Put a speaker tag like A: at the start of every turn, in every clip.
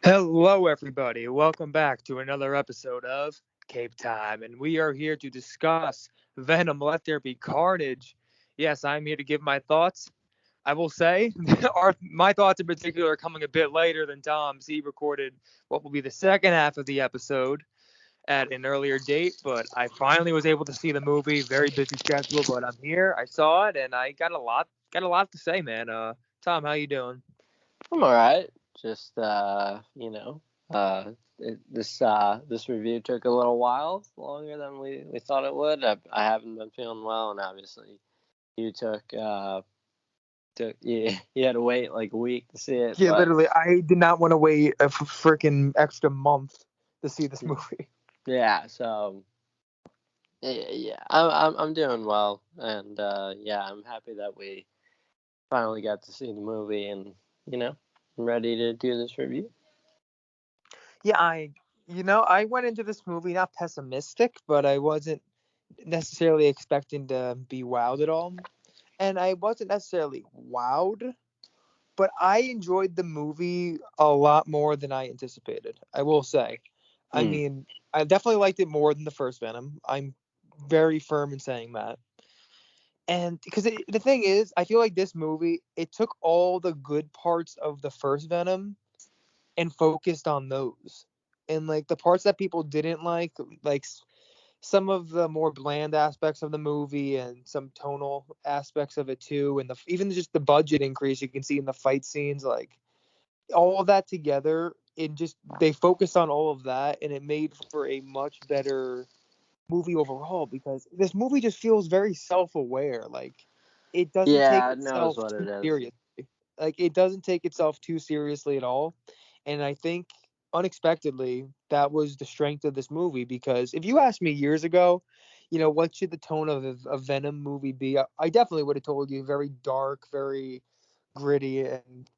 A: Hello, everybody. Welcome back to another episode of Cape Time, and we are here to discuss Venom. Let there be carnage. Yes, I'm here to give my thoughts. I will say, my thoughts in particular are coming a bit later than Tom's. He recorded what will be the second half of the episode at an earlier date, but I finally was able to see the movie. Very busy schedule, but I'm here. I saw it, and I got a lot to say, man. Tom, how you doing?
B: I'm all right. Just this review took a little while, longer than we thought it would. I haven't been feeling well, and obviously you you had to wait like a week to see it,
A: Yeah,
B: but
A: literally, I did not want to wait a freaking extra month to see this movie.
B: yeah. So yeah, I'm doing well, and yeah, I'm happy that we finally got to see the movie, and I'm ready to do this review.
A: Yeah, I went into this movie not pessimistic, but I wasn't necessarily expecting to be wowed at all. And I wasn't necessarily wowed, but I enjoyed the movie a lot more than I anticipated. I will say. I
B: Mm.
A: mean, I definitely liked it more than the first Venom. I'm very firm in saying that. And because the thing is, I feel like this movie, it took all the good parts of the first Venom and focused on those. And like the parts that people didn't like some of the more bland aspects of the movie and some tonal aspects of it too, and even just the budget increase you can see in the fight scenes, like all of that together, it just they focused on all of that, and it made for a much better movie overall because this movie just feels very self-aware. Like it doesn't take
B: Yeah, it knows
A: itself
B: what
A: too
B: it is.
A: seriously. Like it doesn't take itself too seriously at all. And I think unexpectedly that was the strength of this movie because if you asked me years ago, what should the tone of a Venom movie be? I definitely would have told you very dark, very gritty, and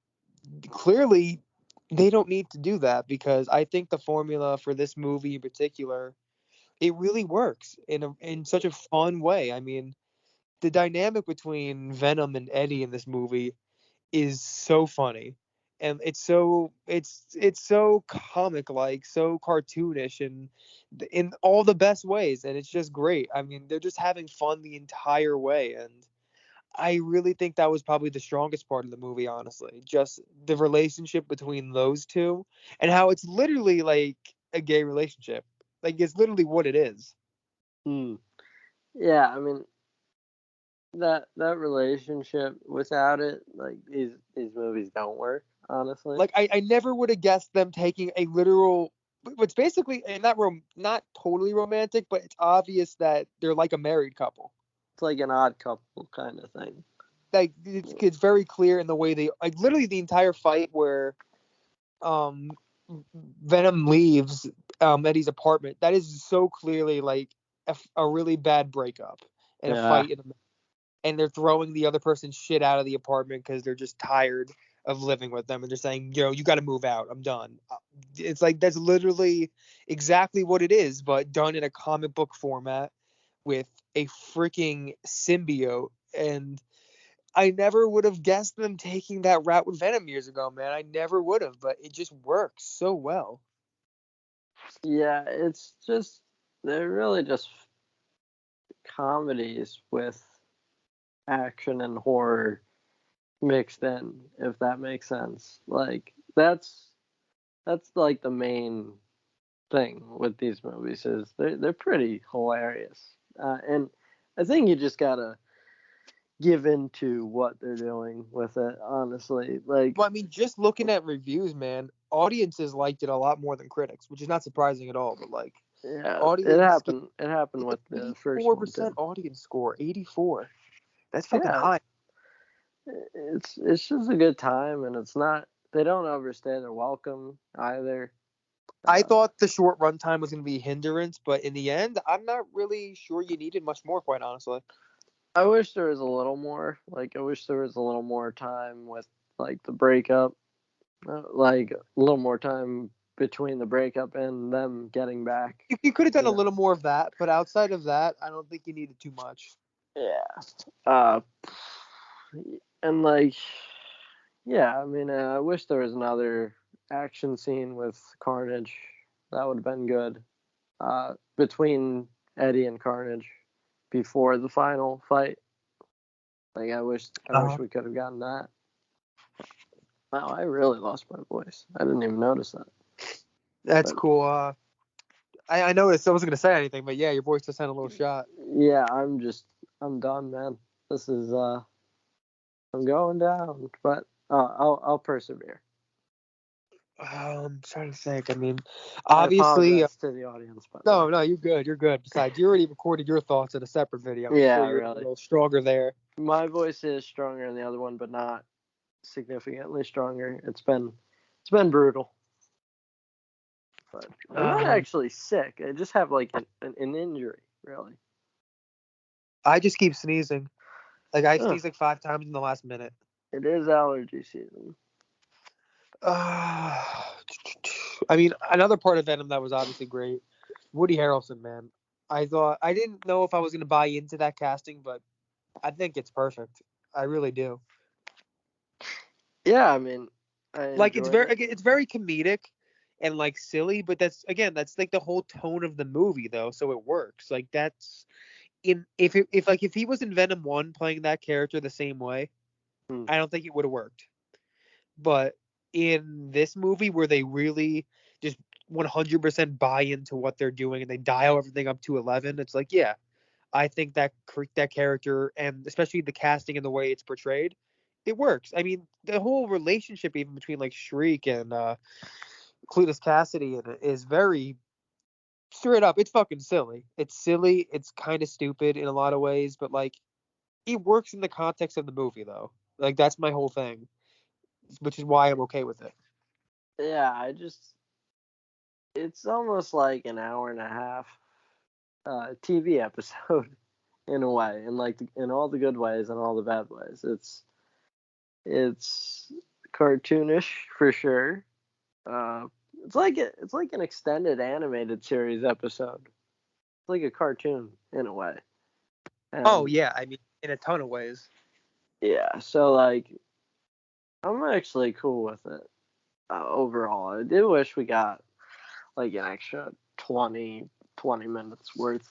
A: clearly they don't need to do that because I think the formula for this movie in particular, it really works in such a fun way. I mean, the dynamic between Venom and Eddie in this movie is so funny, and it's so comic like, so cartoonish, and in all the best ways, and it's just great. I mean, they're just having fun the entire way, and I really think that was probably the strongest part of the movie, honestly. Just the relationship between those two and how it's literally like a gay relationship. Like it's literally what it is.
B: Hmm. Yeah, I mean, that relationship without it, like these movies don't work, honestly.
A: Like I never would have guessed them taking a literal, it's basically not totally romantic, but it's obvious that they're like a married couple.
B: It's like an odd couple kind of thing.
A: Like it's very clear in the way they, like, literally the entire fight where um Venom leaves Eddie's apartment. That is so clearly like a really bad breakup and a
B: Yeah.
A: fight and they're throwing the other person's shit out of the apartment because they're just tired of living with them, and they're saying, you got to move out. I'm done. It's like that's literally exactly what it is, but done in a comic book format with a freaking symbiote. And I never would have guessed them taking that route with Venom years ago, man. I never would have, but it just works so well.
B: Yeah, it's just they're really just comedies with action and horror mixed in, if that makes sense. Like that's like the main thing with these movies is they're pretty hilarious. And I think you just gotta give into what they're doing with it, honestly. Like,
A: Well, I mean, just looking at reviews, man, audiences liked it a lot more than critics, which is not surprising at all. But like,
B: yeah, it
A: audience
B: happened. It happened with the first one
A: 84%
B: too.
A: audience score, 84. That's fucking
B: Yeah,
A: high.
B: it's just a good time, and it's not. They don't overstay their welcome either.
A: I
B: Uh,
A: thought the short runtime was going to be a hindrance, but in the end, I'm not really sure you needed much more, quite honestly.
B: I wish there was a little more. Like, I wish there was a little more time with like the breakup. Like a little more time between the breakup and them getting back.
A: You could have done
B: You
A: a
B: know.
A: little more of that, but outside of that, I don't think you needed too much.
B: Yeah. Uh, and like, yeah, I mean, I wish there was another. action scene with Carnage. That would have been good. Between Eddie and Carnage before the final fight. Like I wish we could have gotten that. Wow, I really lost my voice. I didn't even notice that.
A: That's cool. I noticed. I wasn't gonna say anything, but yeah, your voice just had a little shot.
B: Yeah, I'm done, man. This is I'm going down, but I'll persevere.
A: I'm trying to think. I mean,
B: I
A: obviously,
B: apologize to the audience, but
A: no, you're good. You're good. Besides, you already recorded your thoughts in a separate video. I'm
B: yeah,
A: sure you're a
B: really.
A: little stronger there.
B: My voice is stronger than the other one, but not significantly stronger. It's been brutal. But I'm not actually sick. I just have like an injury, really.
A: I just keep sneezing. Like I
B: Ugh.
A: sneezed like 5 times in the last minute.
B: It is allergy season.
A: I mean, another part of Venom that was obviously great, Woody Harrelson, man. I didn't know if I was gonna buy into that casting, but I think it's perfect. I really do.
B: Yeah, I mean, I
A: Like
B: enjoyed it.
A: it's very comedic and like silly, but that's like the whole tone of the movie though, so it works. Like that's if he was in Venom 1 playing that character the same way, I don't think it would have worked. But in this movie where they really just 100% buy into what they're doing and they dial everything up to 11, it's like, yeah, I think that character and especially the casting and the way it's portrayed, it works. I mean, the whole relationship even between like Shriek and Cletus Cassidy is very straight up. It's fucking silly. It's silly. It's kind of stupid in a lot of ways, but like it works in the context of the movie though. Like that's my whole thing, which is why I'm okay with it.
B: Yeah, it's almost like an hour and a half TV episode in a way, and like in all the good ways and all the bad ways. It's cartoonish for sure. It's like an extended animated series episode. It's like a cartoon in a way.
A: Oh yeah, I mean in a ton of ways.
B: Yeah, so like I'm actually cool with it overall. I do wish we got like an extra 20 minutes worth.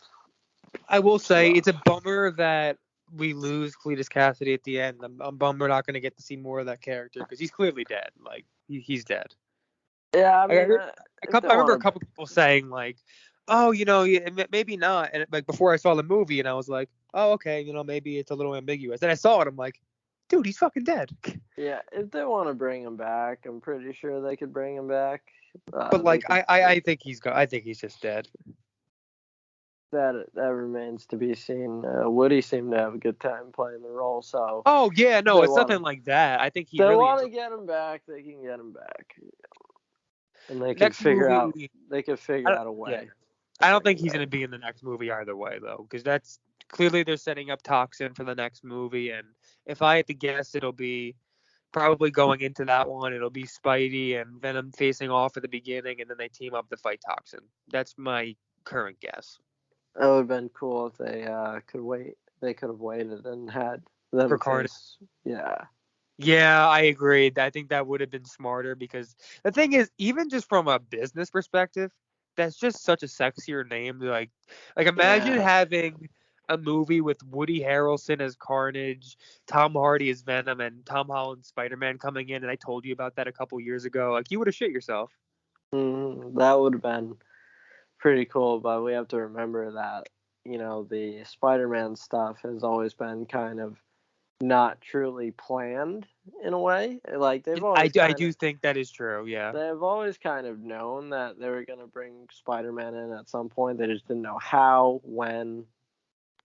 A: I will say it's a bummer that we lose Cletus Cassidy at the end. I'm bummed we're not going to get to see more of that character because he's clearly dead. Like he's dead.
B: Yeah, I mean,
A: I remember a couple people saying like, "Oh, maybe not," and like before I saw the movie, and I was like, "Oh, okay, maybe it's a little ambiguous." Then I saw it, I'm like, "Dude, he's fucking dead."
B: Yeah, if they want to bring him back, I'm pretty sure they could bring him back.
A: But like, I think I think he's just dead.
B: That remains to be seen. Woody seemed to have a good time playing the role, so.
A: Oh yeah, no, it's nothing like that. I think he really.
B: They want to get him back. They can get him back, and they can
A: next
B: figure out.
A: movie,
B: They can figure out a way.
A: Yeah. I don't think he's going to be in the next movie either way, though, because that's clearly they're setting up Toxin for the next movie. And if I had to guess, it'll be probably going into that one. It'll be Spidey and Venom facing off at the beginning, and then they team up to fight Toxin. That's my current guess.
B: It would have been cool if they could wait. They could have waited and had them
A: For Carnage.
B: Yeah.
A: Yeah, I agree. I think that would have been smarter because the thing is, even just from a business perspective, that's just such a sexier name. Like imagine having a movie with Woody Harrelson as Carnage, Tom Hardy as Venom, and Tom Holland Spider-Man coming in. And I told you about that a couple years ago. Like you would have shit yourself.
B: That would have been pretty cool, but we have to remember that the Spider-Man stuff has always been kind of not truly planned in a way. Like they've always
A: I do think that is true, yeah.
B: They've always kind of known that they were going to bring Spider-Man in at some point. They just didn't know how, when,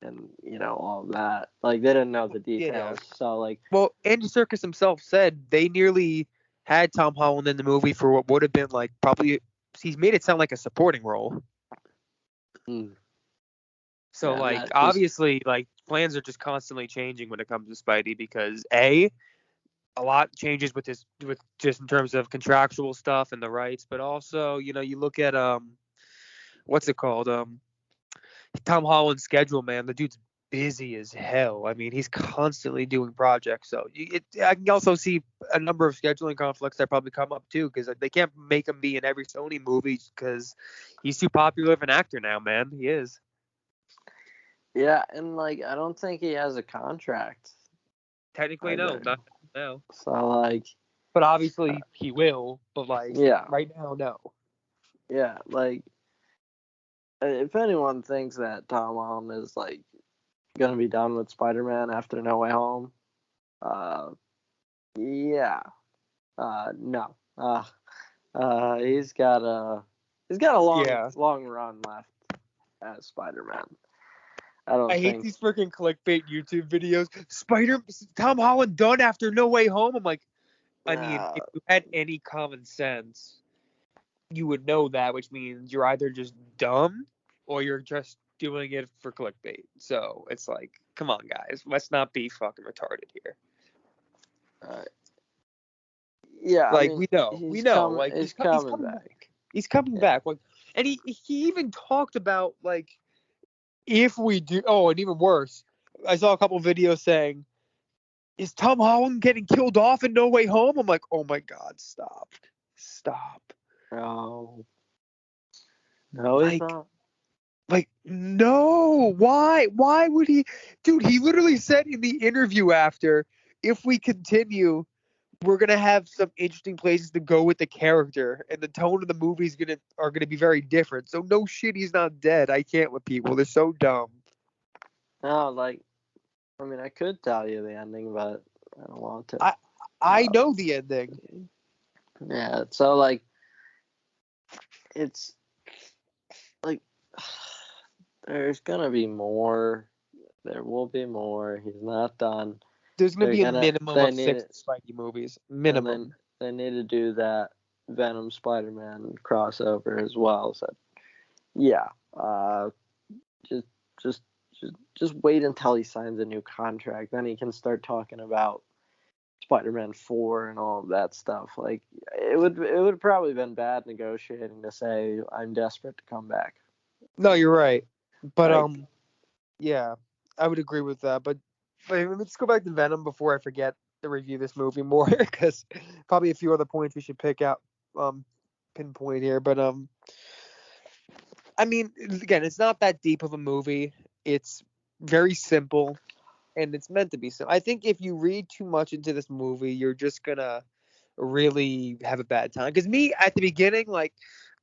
B: and all of that. Like they didn't know the details. Yeah. So like,
A: well, Andy Serkis himself said they nearly had Tom Holland in the movie for what would have been like probably he's made it sound like a supporting role. So like obviously like plans are just constantly changing when it comes to Spidey because a lot changes with just in terms of contractual stuff and the rights, but also you look at what's it called Tom Holland's schedule, man. The dude's busy as hell. I mean, he's constantly doing projects. So I can also see a number of scheduling conflicts that probably come up too, because they can't make him be in every Sony movie because he's too popular of an actor now, man. He is.
B: Yeah, and like I don't think he has a contract
A: Technically, no,
B: either.
A: not now.
B: So like,
A: But
B: uh,
A: obviously he will. But like
B: yeah,
A: right now, no.
B: yeah, like if anyone thinks that Tom Holland is like gonna be done with Spider-Man after No Way Home, uh, yeah, no, he's got a long
A: Yeah.
B: long run left as Spider-Man. I
A: I
B: don't
A: hate
B: think.
A: these freaking clickbait YouTube videos. Tom Holland done after No Way Home. I'm like, I mean,
B: Uh,
A: if you had any common sense, you would know that, which means you're either just dumb or you're just doing it for clickbait. So it's like, come on, guys, let's not be fucking retarded here.
B: uh, yeah, I
A: Like
B: mean
A: we know, like
B: he's
A: he's
B: coming
A: coming
B: back.
A: back. He's coming
B: Yeah.
A: back. Like, and he even talked about like if we do. Oh, and even worse, I saw a couple videos saying, "Is Tom Holland getting killed off in No Way Home?" I'm like, oh my god, stop.
B: No, no, he's
A: Like
B: not.
A: Like, no, why would he? Dude, he literally said in the interview after, if we continue, we're gonna have some interesting places to go with the character, and the tone of the movies are gonna be very different. So no shit, he's not dead. I can't with people. They're so dumb.
B: No, like I mean, I could tell you the ending, but I don't want to.
A: I I
B: Uh,
A: know the ending.
B: yeah, so like it's like there's gonna be more. There will be more. He's not done.
A: There's gonna
B: They're
A: be a
B: gonna.
A: minimum
B: They
A: of
B: need
A: six
B: it,
A: Spidey movies.
B: and then
A: Minimum.
B: they need to do that Venom Spider-Man crossover as well. So yeah, just just just wait until he signs a new contract. Then he can start talking about Spider-Man 4 and all of that stuff. Like it would probably been bad negotiating to say I'm desperate to come back.
A: No, you're right. But
B: Like
A: yeah, I would agree with that. But let's go back to Venom before I forget to review this movie more, because probably a few other points we should pick out, um, pinpoint here. But I mean, again, it's not that deep of a movie. It's very simple, and it's meant to be simple. I think if you read too much into this movie, you're just gonna really have a bad time. Because me at the beginning, like,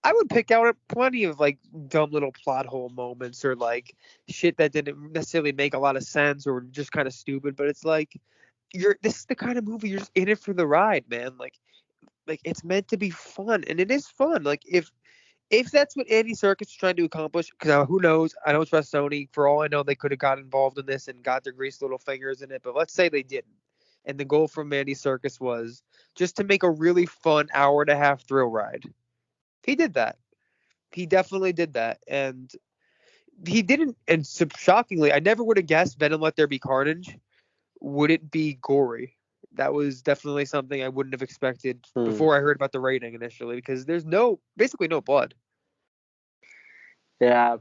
A: I would pick out plenty of like dumb little plot hole moments or like shit that didn't necessarily make a lot of sense or just kind of stupid. But it's like this is the kind of movie you're just in it for the ride, man. Like it's meant to be fun, and it is fun. Like if that's what Andy Serkis is trying to accomplish, because who knows? I don't trust Sony. For all I know, they could have got involved in this and got their greased little fingers in it. But let's say they didn't. And the goal from Andy Serkis was just to make a really fun hour and a half thrill ride. He did that. He definitely did that. And he didn't. And shockingly, I never would have guessed Venom Let There Be Carnage wouldn't be gory. That was definitely something I wouldn't have expected
B: hmm,
A: before I heard about the rating initially, because there's basically no blood.
B: yeah,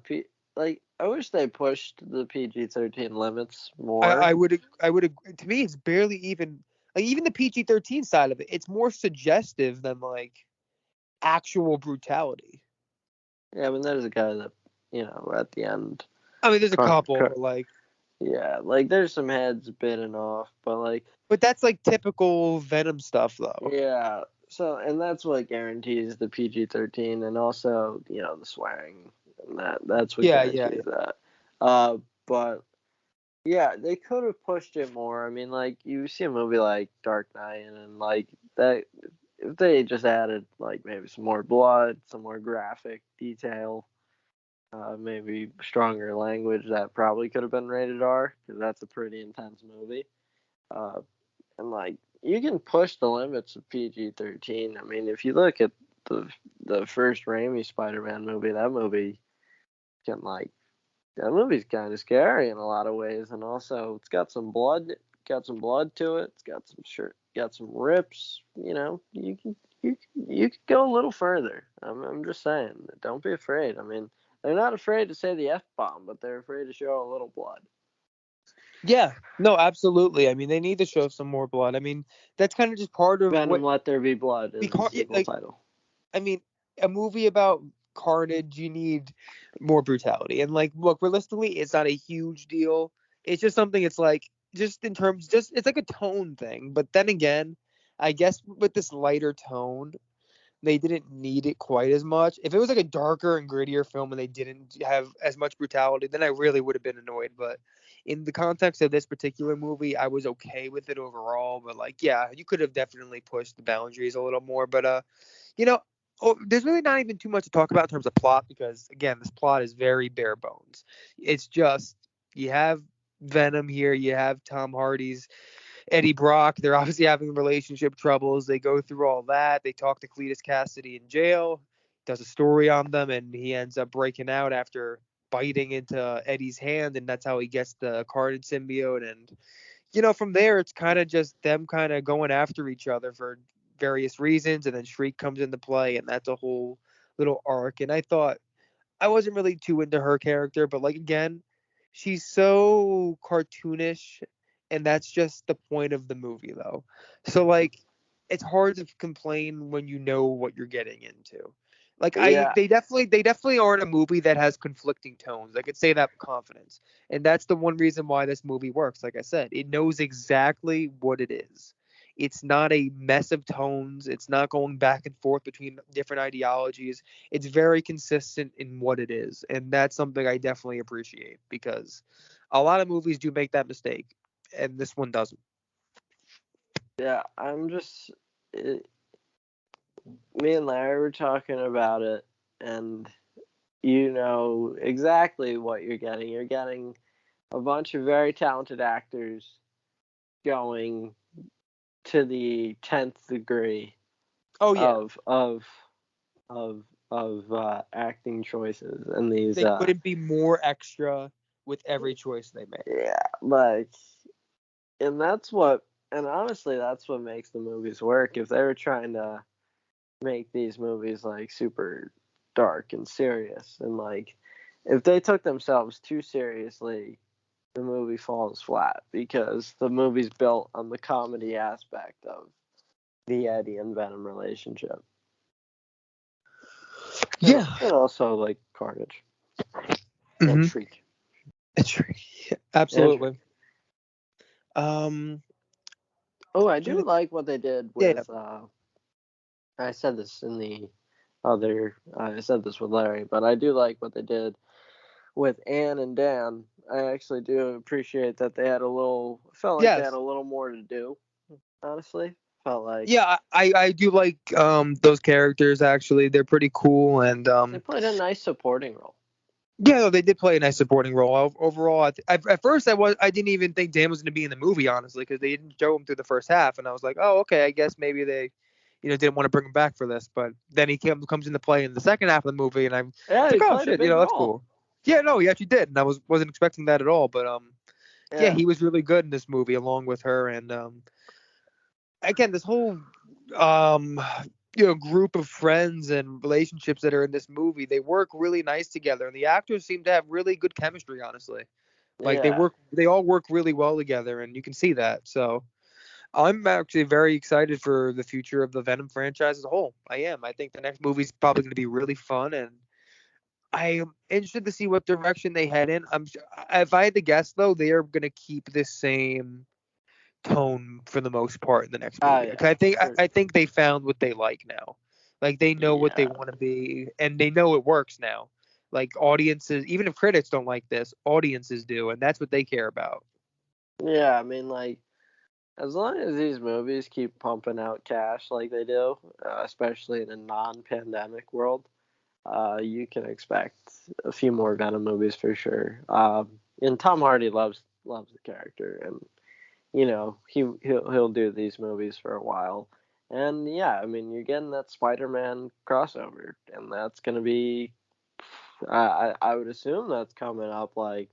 B: like I wish they pushed the PG-13 limits
A: I,
B: more.
A: I would I would to me it's barely even like even the PG-13 side of it. It's more suggestive than like actual brutality.
B: Yeah, I mean there's a guy that at the end.
A: I mean, there's a
B: Car,
A: couple,
B: car,
A: but like,
B: yeah, like there's some heads bitten off, but like
A: but that's like typical Venom stuff, though.
B: yeah. So and that's what guarantees the PG-13 and also the swearing and that's what
A: Yeah, yeah,
B: guarantees
A: yeah.
B: that. But yeah, they could have pushed it more. I mean, like you see a movie like Dark Knight and like that, if they just added like maybe some more blood, some more graphic detail, maybe stronger language, that probably could have been rated R because that's a pretty intense movie. Uh, and like you can push the limits of PG-13. I mean, if you look at the the first Raimi Spider-Man movie, can like that movie's kind of scary in a lot of ways, and also it's got some blood to it. It's got some rips. You can go a little further. I'm just saying, don't be afraid. I mean, they're not afraid to say the F bomb, but they're afraid to show a little blood.
A: Yeah, no, absolutely. I mean, they need to show some more blood. I mean, that's kind of just part of what
B: Venom Let There Be Blood is the
A: because
B: sequel
A: like
B: title.
A: I mean, a movie about Carnage, you need more brutality. And like, look, realistically, it's not a huge deal. It's just something. It's like just in terms, just it's like a tone thing. But then again, I guess with this lighter tone, they didn't need it quite as much. If it was like a darker and grittier film and they didn't have as much brutality, then I really would have been annoyed. But in the context of this particular movie, I was okay with it overall. But like, yeah, you could have definitely pushed the boundaries a little more. But you know, there's really not even too much to talk about in terms of plot because again, this plot is very bare bones. It's just you have Venom here, you have Tom Hardy's Eddie Brock. They're obviously having relationship troubles. They go through all that. They talk to Cletus Cassidy in jail, does a story on them, and he ends up breaking out after biting into Eddie's hand, and that's how he gets the Carnage symbiote. And from there, it's kind of just them kind of going after each other for various reasons, and then Shriek comes into play, and that's a whole little arc. And I thought I wasn't really too into her character, but like again, she's so cartoonish, and that's just the point of the movie, though. So like, it's hard to complain when you know what you're getting into. Like
B: Yeah,
A: they definitely aren't a movie that has conflicting tones. I could say that with confidence, and that's the one reason why this movie works. Like I said, it knows exactly what it is. It's not a mess of tones. It's not going back and forth between different ideologies. It's very consistent in what it is, and that's something I definitely appreciate because a lot of movies do make that mistake, and this one doesn't.
B: yeah. It, me and Larry were talking about it, and you know exactly what you're getting. You're getting a bunch of very talented actors going to the 10th degree
A: Oh yeah,
B: of of acting choices and these
A: they couldn't be more extra with every choice they make.
B: yeah, like, and that's what, and honestly that's what makes the movies work. If they were trying to make these movies like super dark and serious, and like if they took themselves too seriously, the movie falls flat because the movie's built on the comedy aspect of the Eddie and Venom relationship,
A: Yeah.
B: and also like Carnage and
A: Mm-hmm.
B: Shriek and
A: Absolutely.
B: Shriek.
A: Um.
B: Oh, I
A: Trying
B: do
A: to,
B: like what they did
A: yeah. Yeah.
B: with. I said this in the other. I said this with Larry, but I do like what they did with Anne and Dan. I actually do appreciate that they had a little. Felt like they had
A: Yes.
B: a little more to do. Honestly, felt like
A: Yeah. I do like those characters actually. They're pretty cool and
B: they played a nice supporting role.
A: yeah, no, they did play a nice supporting role. Overall, at first I didn't even think Dan was going to be in the movie, honestly, because they didn't show him through the first half, and I was like, oh, okay, I guess maybe they, didn't want to bring him back for this. But then he comes into play in the second half of the movie, and I'm
B: Yeah,
A: it's
B: he
A: like, oh
B: played a
A: shit,
B: big
A: that's
B: role.
A: cool. Yeah, no, he actually did, and I wasn't expecting that at all. But yeah,
B: Yeah,
A: he was really good in this movie along with her, and again, this whole um group of friends and relationships that are in this movie, they work really nice together, and the actors seem to have really good chemistry, honestly. Like
B: yeah,
A: they all work really well together, and you can see that. So I'm actually very excited for the future of the Venom franchise as a whole. I am. I think the next movie's probably going to be really fun, and I am interested to see what direction they head in. If I had to guess, though, they are going to keep this same tone for the most part in the next
B: oh
A: movie.
B: yeah,
A: Because I think I
B: for
A: I think they found what they like now. Like they know what they
B: yeah,
A: want to be, and they know it works now. Like audiences, even if critics don't like this, audiences do, and that's what they care about.
B: yeah. I mean, like as long as these movies keep pumping out cash like they do, especially in a non-pandemic world, you can expect a few more Venom movies for sure. And Tom Hardy loves the character, and you know he'll do these movies for a while. And yeah, I mean you're getting that Spider-Man crossover, and that's gonna be. I would assume that's coming up like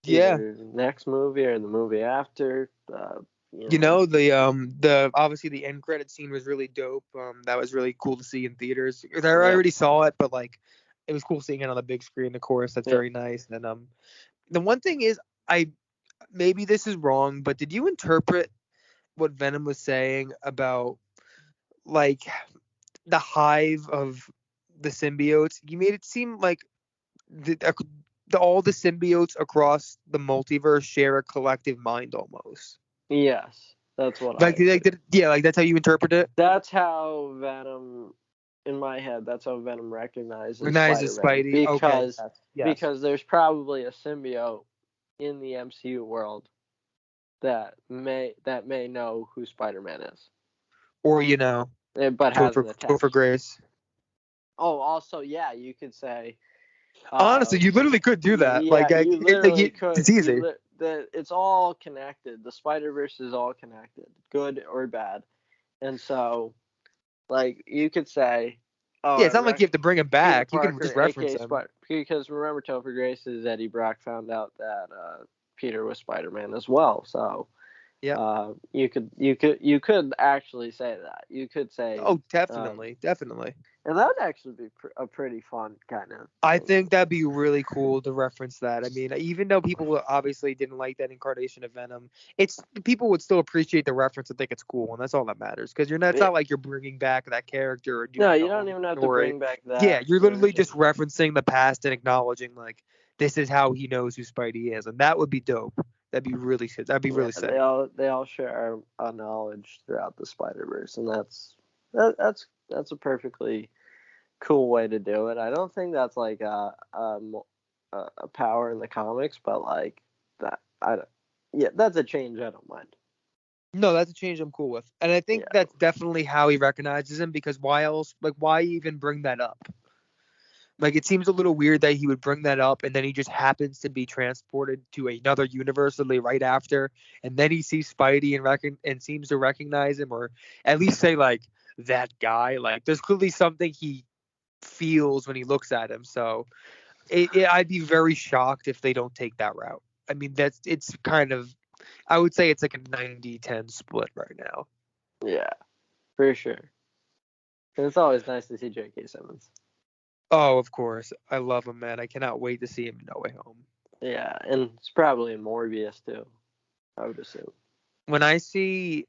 A: Yeah,
B: either next movie or the movie after. You
A: you
B: know,
A: know the obviously the end credit scene was really dope. That was really cool to see in theaters. I
B: yeah,
A: already saw it, but like it was cool seeing it on the big screen. Of course, that's
B: yeah,
A: very nice. And the one thing is, I maybe this is wrong, but did you interpret what Venom was saying about like the hive of the symbiotes? You made it seem like all the symbiotes across the multiverse share a collective mind almost.
B: Yes, that's what I
A: Like,
B: interpret.
A: yeah, like that's how you interpret it.
B: That's how Venom, in my head, that's how Venom recognizes
A: Recognizes
B: Spider-Man
A: Spidey. Okay,
B: because
A: yes, yes.
B: because there's probably a symbiote in the MCU world that may know who Spider-Man is,
A: Or
B: but hasn't
A: Topher
B: attached.
A: Grace.
B: Oh, also, yeah, you could say,
A: Honestly, you literally could do that.
B: yeah, you literally could.
A: It's easy.
B: It's all connected. The Spider-Verse is all connected, good or bad, and so like you could say,
A: Yeah, it's not like you have to bring him
B: Peter
A: back. You can
B: Parker,
A: just reference
B: aka
A: him.
B: Spider, because remember Topher Grace's Eddie Brock found out that Peter was Spider-Man as well. So
A: Yeah.
B: you could actually say that. You could say,
A: Oh,
B: um,
A: definitely, definitely.
B: and that would actually be a pretty fun kind of
A: I
B: thing.
A: think that'd be really cool to reference that. I mean, even though people obviously didn't like that incarnation of Venom, it's people would still appreciate the reference and think it's cool, and that's all that matters. Because it's
B: Yeah.
A: not like you're bringing back that character or
B: No,
A: doing a
B: you
A: whole
B: don't
A: new
B: even have to
A: story.
B: bring back
A: Yeah,
B: that
A: you're literally
B: version.
A: just referencing the past and acknowledging like this is how he knows who Spidey is, and that would be dope. That'd be really sick. That'd be
B: Yeah,
A: really sick.
B: they all share a knowledge throughout the Spider-Verse, and that's a perfectly cool way to do it. I don't think that's like a power in the comics, but like that, I don't, yeah, that's a change I don't mind.
A: No, that's a change I'm cool with, and I think
B: Yeah,
A: that's definitely how he recognizes him. Because why else? Like, why even bring that up? Like it seems a little weird that he would bring that up and then he just happens to be transported to another universe literally right after, and then he sees Spidey and seems to recognize him, or at least say like that guy. Like there's clearly something he feels when he looks at him. So I'd be very shocked if they don't take that route. I mean it's kind of, I would say it's like a 90-10 split right now.
B: yeah, for sure. And it's always nice to see J.K. Simmons.
A: Oh, of course. I love him, man. I cannot wait to see him in No Way Home.
B: Yeah, and it's probably in Morbius too, I would assume.
A: When I see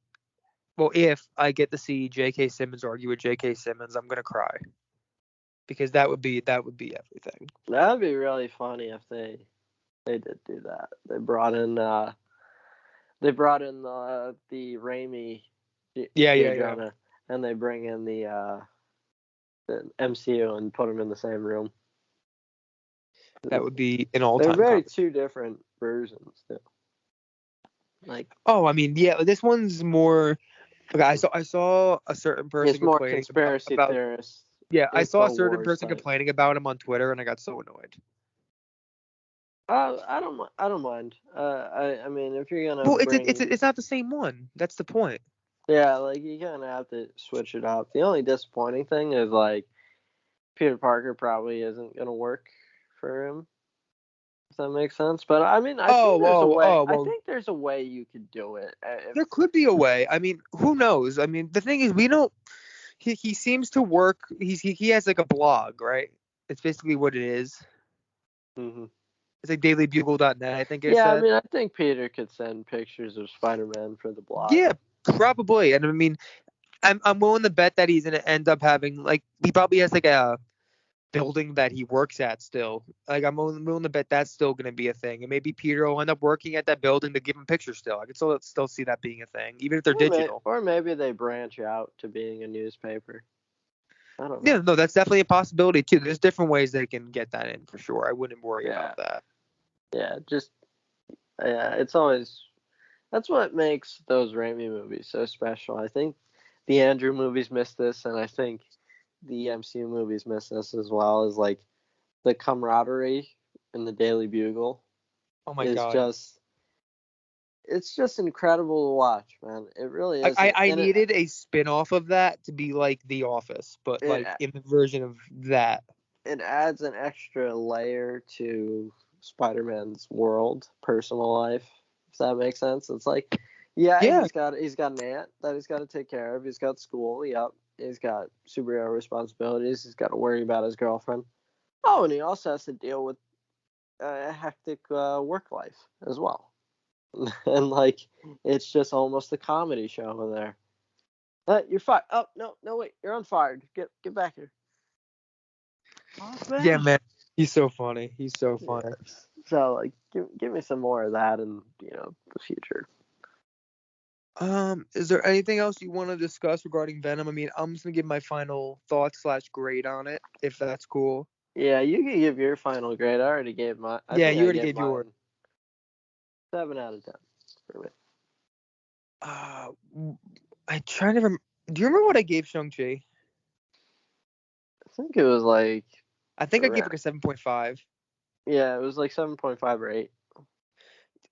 A: Well, if I get to see J.K. Simmons argue with J.K. Simmons, I'm gonna cry because that would be everything.
B: That would be really funny if they did do that. They brought in the Raimi
A: Yeah,
B: J.
A: yeah, yeah.
B: Jonah, and they bring in the MCU and put them in the same room.
A: That would be an
B: They're
A: all-time
B: very
A: conversation.
B: two different versions too. Like
A: Oh, I mean, yeah, this one's more. Okay, I saw a certain person
B: it's more
A: complaining about
B: conspiracy
A: about.
B: theorists,
A: Yeah, I saw a
B: info
A: certain
B: wars
A: person
B: type.
A: complaining about him on Twitter, and I got so annoyed.
B: I don't mind. I mean, if you're gonna
A: Well,
B: bring,
A: it's not the same one. That's the point.
B: yeah, like you kind of have to switch it up. The only disappointing thing is like Peter Parker probably isn't gonna work for him. If that makes sense. But I mean, I think
A: Oh,
B: there's a
A: oh,
B: way.
A: oh.
B: I
A: Well,
B: think there's a way you could do it. If
A: there could be a way. I mean, who knows? I mean, the thing is, we don't. He seems to work. He has like a blog, right? It's basically what it is.
B: hmm
A: It's like dailybugle.net, I think it
B: Yeah, I
A: said.
B: mean, I think Peter could send pictures of Spider-Man for the blog.
A: Yeah, probably. And I mean, I'm willing to bet that he's gonna end up having like he probably has like a building that he works at still. Like I'm willing to bet that's still gonna be a thing. And maybe Peter will end up working at that building to give him pictures still. I can still see that being a thing, even if they're digital.
B: Or maybe they branch out to being a newspaper. I don't
A: Yeah,
B: know.
A: no, that's definitely a possibility too. There's different ways they can get that in for sure. I wouldn't worry
B: Yeah,
A: about that.
B: yeah, just yeah. It's always that's what makes those Raimi movies so special. I think the Andrew movies miss this, and I think the MCU movies miss this as well. Is like the camaraderie in the Daily Bugle
A: Oh my
B: is
A: god.
B: just it's just incredible to watch, man. It really
A: I,
B: is,
A: I I
B: and
A: needed a spin-off of that to be like The Office, but
B: it
A: like in the version of that.
B: it adds an extra layer to Spider-Man's world, personal life. If that makes sense, it's like, yeah,
A: Yeah,
B: he's got an aunt that he's got to take care of. He's got school. Yep. He's got superhero responsibilities. He's got to worry about his girlfriend. Oh, and he also has to deal with a hectic work life as well. and like it's just almost a comedy show in there. You're fired. Oh no wait, you're unfired. Get back here. Oh
A: Yeah,
B: man.
A: man. He's so funny. He's so funny.
B: Yes. So like give me some more of that in the future.
A: Is there anything else you want to discuss regarding Venom? I mean, I'm just gonna give my final thoughts slash grade on it, if that's cool.
B: Yeah, you can give your final grade. I already gave mine. I
A: Yeah,
B: think
A: you
B: I
A: already
B: gave
A: gave yours.
B: mine 7 out of 10 for me.
A: Uh, I trying to remember. Do you remember what I gave Shang-Chi?
B: I think it was like
A: I think I gave
B: around,
A: like a 7.5.
B: yeah, it was like 7.5 or 8.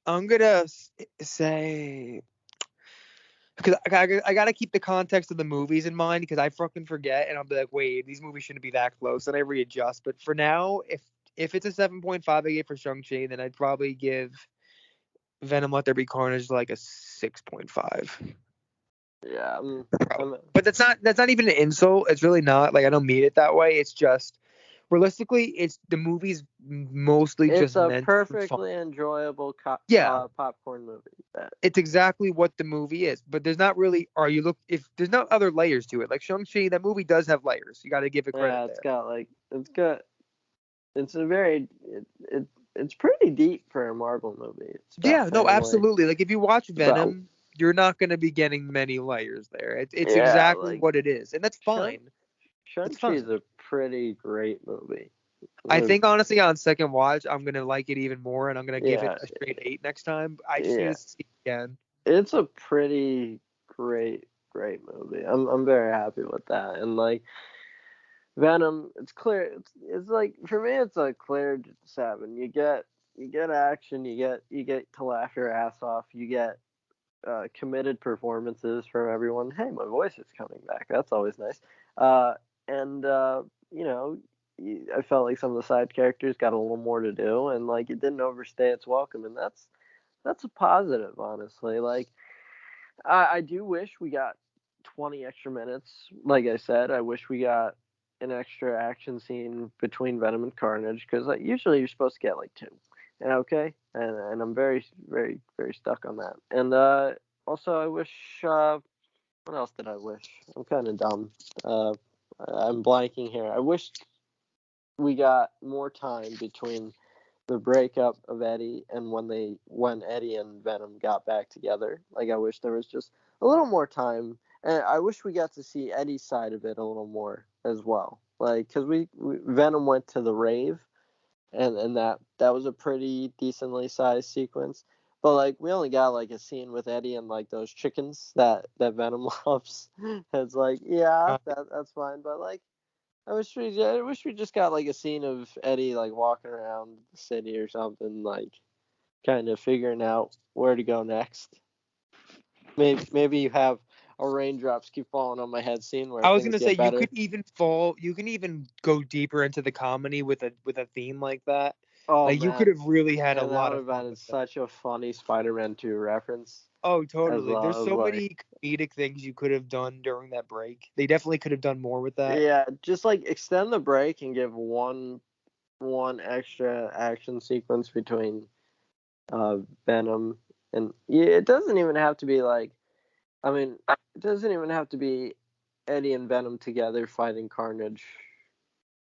A: I'm gonna say because I gotta keep the context of the movies in mind because I fucking forget and I'll be like, wait, these movies shouldn't be that close, and I readjust. But for now, if it's a 7.5 I gave for Shang-Chi, then I'd probably give Venom Let There Be Carnage like a 6.5.
B: Yeah,
A: But that's not even an insult. It's really not. Like I don't mean it that way. It's just realistically, it's the movie's mostly
B: it's
A: just
B: a
A: meant for fun.
B: perfectly enjoyable
A: Yeah,
B: popcorn movie.
A: it's exactly what the movie is. But there's not really. Are you look if there's no other layers to it? Like Shang-Chi, that movie does have layers. You got to give it credit
B: Yeah,
A: there.
B: it's a very it's pretty deep for a Marvel movie. It's about
A: Yeah, no,
B: family.
A: absolutely. Like if you watch
B: It's about
A: Venom, you're not going to be getting many layers there. It's
B: yeah,
A: exactly
B: like
A: what it is, and that's
B: Shang
A: fine. It's
B: Shang-Chi is
A: fine.
B: a pretty great movie.
A: I think honestly on second watch, I'm gonna like it even more, and I'm gonna give it
B: Yeah,
A: a straight 8 next time. I just need
B: yeah.
A: to see it again.
B: It's a pretty great movie. I'm very happy with that. And like Venom, it's clear. It's like for me, it's a clear 7. You get action. You get to laugh your ass off. You get committed performances from everyone. Hey, my voice is coming back. That's always nice. And you know, I felt like some of the side characters got a little more to do, and like it didn't overstay its welcome, and that's a positive, honestly. Like I do wish we got 20 extra minutes. Like I said, I wish we got an extra action scene between Venom and Carnage because like, usually you're supposed to get like 2. And okay, and I'm very stuck on that. And also I wish. What else did I wish? I'm kind of dumb. Uh, I'm blanking here. I wish we got more time between the breakup of Eddie and when Eddie and Venom got back together. Like I wish there was just a little more time, and I wish we got to see Eddie's side of it a little more as well. Like because we Venom went to the rave, and that was a pretty decently sized sequence. But like we only got like a scene with Eddie and like those chickens that Venom loves. It's like yeah,
A: Uh,
B: that's fine, but like I wish we just got like a scene of Eddie like walking around the city or something, like kind of figuring out where to go next. Maybe you have a raindrops keep falling on my head scene where
A: I was
B: things
A: gonna say
B: get better.
A: you can even go deeper into the comedy with a theme like that.
B: Oh
A: Like you could
B: man,
A: have really had a
B: and that
A: lot
B: would
A: of
B: have
A: fun
B: been
A: with that.
B: such a funny Spider-Man 2 reference
A: Oh,
B: as
A: totally.
B: well.
A: There's
B: I was
A: so
B: like,
A: many comedic things you could have done during that break. They definitely could have done more with that.
B: yeah, just like extend the break and give one extra action sequence between Venom and yeah, it doesn't even have to be like I mean, it doesn't even have to be Eddie and Venom together fighting Carnage.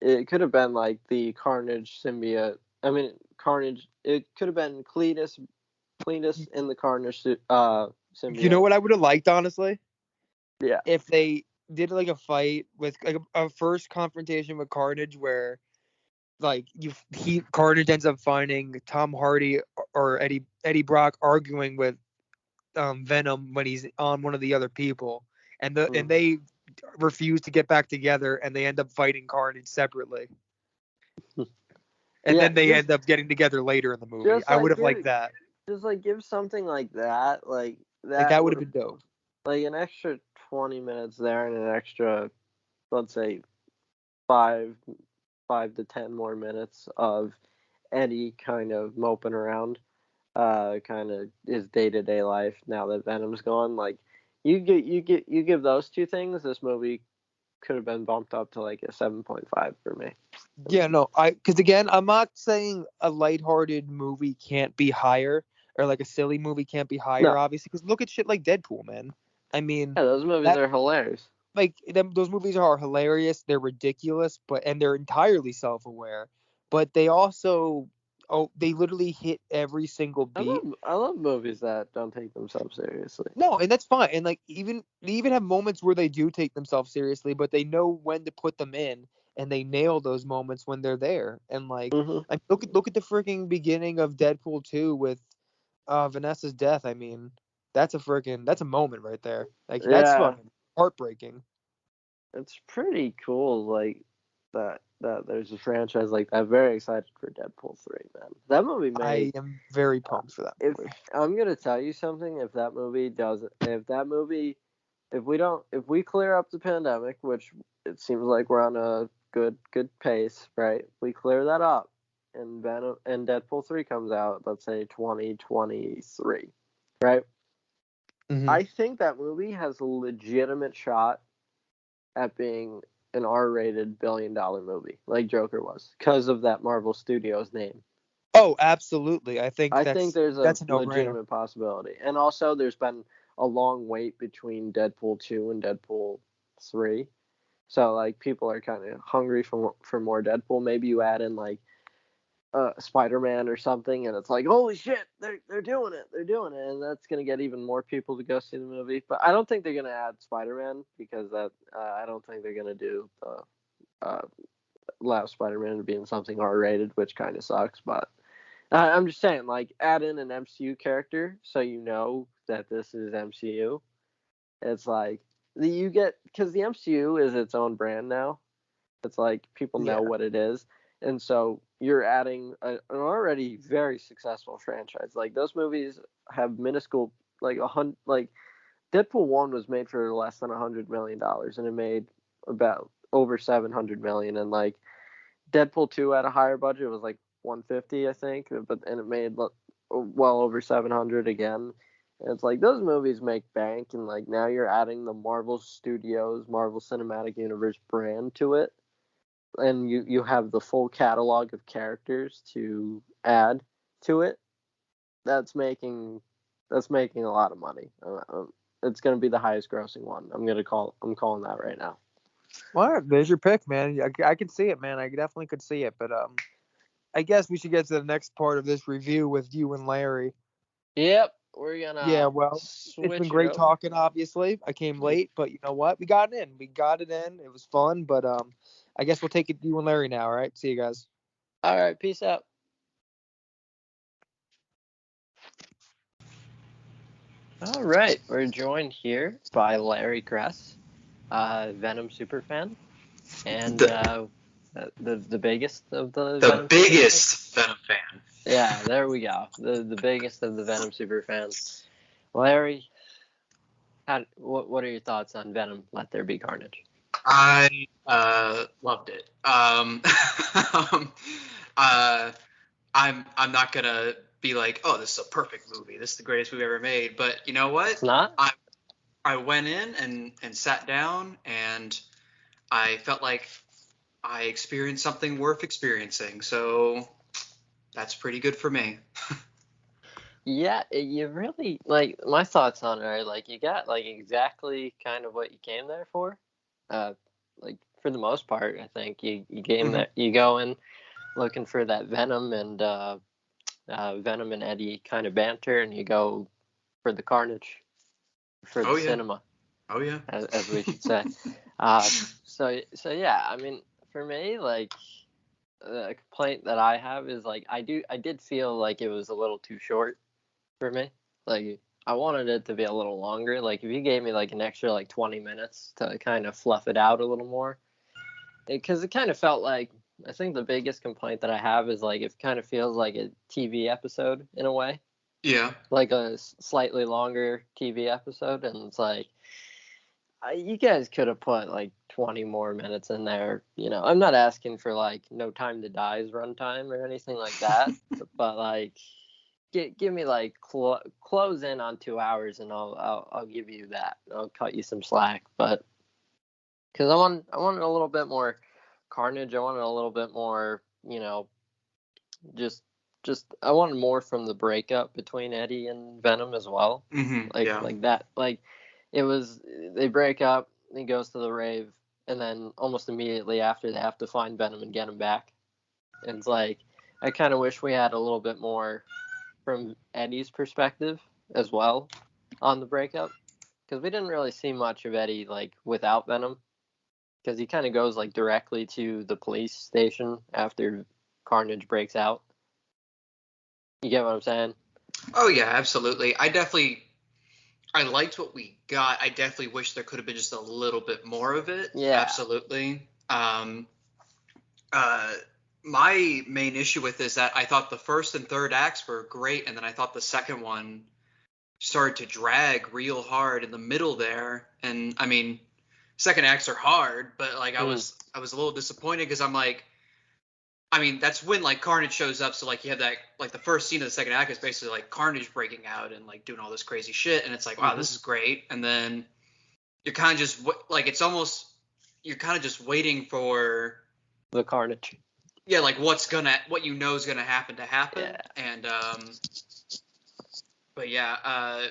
B: It could have been like the Carnage symbiote. I mean, Carnage. It could have been Cletus in the Carnage
A: You know
B: symbiote.
A: what I would have liked, honestly?
B: Yeah.
A: If they did like a fight with like a first confrontation with Carnage where like Carnage ends up finding Tom Hardy or Eddie Brock arguing with Venom when he's on one of the other people, and
B: Mm.
A: they refuse to get back together, and they end up fighting Carnage separately, and
B: Yeah.
A: then they
B: Just
A: end up getting together later in the movie.
B: just
A: I would
B: like
A: have liked
B: give
A: that.
B: just like give something like that. Like
A: Like
B: that
A: that would
B: would
A: have
B: have
A: been dope.
B: like an extra 20 minutes there and an extra let's say five 5 to 10 more minutes of Eddie kind of moping around kind of his day-to-day life now that Venom's gone. Like you give those two things, this movie could have been bumped up to like a 7.5 for me.
A: Yeah, no, because again, I'm not saying a lighthearted movie can't be higher. or like a silly movie can't be higher,
B: No.
A: obviously. Because look at shit like Deadpool, man. I mean,
B: Yeah, those movies
A: that
B: are hilarious.
A: like those movies are hilarious. They're ridiculous, and they're entirely self-aware. But they also, they literally hit every single beat.
B: I love movies that don't take themselves seriously.
A: No, and that's fine. And like they even have moments where they do take themselves seriously, but they know when to put them in, and they nail those moments when they're there. And like,
B: Hmm.
A: look at the freaking beginning of Deadpool 2 with Vanessa's death. I mean, that's a moment right there. Like that's
B: Yeah,
A: fucking heartbreaking.
B: it's pretty cool. Like that there's a franchise like that. I'm very excited for Deadpool 3, man. That movie
A: I
B: made.
A: am very pumped for that
B: If
A: movie.
B: I'm gonna tell you something, if we clear up the pandemic, which it seems like we're on a good pace, right? If we clear that up, and Venom and Deadpool 3 comes out, let's say 2023, right?
A: Hmm.
B: I think that movie has a legitimate shot at being an R-rated billion-dollar movie, like Joker was, because of that Marvel Studios name.
A: Oh, absolutely. I think
B: I think there's a
A: that's a no-brainer.
B: legitimate possibility. And also, there's been a long wait between Deadpool 2 and Deadpool 3. So, like, people are kind of hungry for more Deadpool. Maybe you add in, like, Spider-Man or something, and it's like, holy shit, they're doing it. They're doing it. And that's going to get even more people to go see the movie. But I don't think they're going to add Spider-Man because I don't think they're going to do uh, allow Spider-Man to be in something R-rated, which kind of sucks. But I'm just saying, like, add in an MCU character so you know that this is MCU. It's like you get because the MCU is its own brand now. It's like people know
A: Yeah.
B: what it is, and so you're adding an already very successful franchise. Like those movies have minuscule, like Deadpool 1 was made for less than $100 million, and it made about over 700 million, and like Deadpool 2 had a higher budget. It was like 150, I think, and it made well over 700 again. And it's like those movies make bank, and like now you're adding the Marvel Studios, Marvel Cinematic Universe brand to it, and you have the full catalog of characters to add to it. That's making that's making a lot of money. It's going to be the highest grossing one. I'm calling that right now.
A: Well, all right, there's your pick, man. I can see it, man. I definitely could see it. But I guess we should get to the next part of this review with you and Larry.
B: Yep, we're
A: Yeah,
B: gonna
A: well, it's been
B: switch it
A: great
B: over.
A: talking. Obviously, I came late, but you know what? We got it in. We got it in. It was fun, but I guess we'll take it to you and Larry now. All right, see you guys.
B: All right, peace out. All right, we're joined here by Larry Kress, Venom superfan, and
C: The
B: the biggest of the
C: the
B: Venom superfans.
C: biggest Venom fan.
B: Yeah, there we go. The biggest of the Venom superfans. Larry, what are your thoughts on Venom? Let There Be Carnage.
C: I loved it. uh, I'm not gonna be like, oh, this is a perfect movie. This is the greatest movie ever made. But you know what?
B: It's not.
C: I went in and sat down and I felt like I experienced something worth experiencing. So that's pretty good for me.
B: Yeah, you really like my thoughts on it are like you got like exactly kind of what you came there for. Uh, like for the most part, I think
C: Mhm.
B: you go in looking for that Venom and Eddie kind of banter, and you go for the carnage, for the
C: Oh yeah.
B: cinema,
C: Oh yeah.
B: as we should say. Uh, so yeah, I mean, for me, like the complaint that I have is like I did feel like it was a little too short for me. Like I wanted it to be a little longer. Like if you gave me like an extra like 20 minutes to kind of fluff it out a little more, because it kind of felt like I think the biggest complaint that I have is like it kind of feels like a TV episode in a way,
C: Yeah.
B: like a slightly longer TV episode, and it's like you guys could have put like 20 more minutes in there. You know, I'm not asking for like No Time to Die's runtime or anything like that, but like give me like close in on 2 hours and I'll give you that. I'll cut you some slack, but because I wanted a little bit more carnage. I wanted a little bit more, you know, just I wanted more from the breakup between Eddie and Venom as well.
C: Yeah.
B: Like that. Like it was, they break up. He goes to the rave, and then almost immediately after they have to find Venom and get him back. And it's like I kind of wish we had a little bit more from Eddie's perspective as well on the breakup, because we didn't really see much of Eddie like without Venom, because he kind of goes like directly to the police station after Carnage breaks out. You get what I'm saying?
C: Oh yeah, absolutely. I liked what we got. I definitely wish there could have been just a little bit more of it.
B: Yeah.
C: Absolutely. My main issue with is that I thought the first and third acts were great, and then I thought the second one started to drag real hard in the middle there. And I mean, second acts are hard, but like I was a little disappointed because I'm like, I mean, that's when like Carnage shows up. So like you have that, like the first scene of the second act is basically like Carnage breaking out and like doing all this crazy shit, and it's like, wow, this is great. And then you're kind of just like, it's almost, you're kind of just waiting for
B: the Carnage.
C: Yeah, like what you know is gonna happen to happen.
B: Yeah.
C: And but yeah, I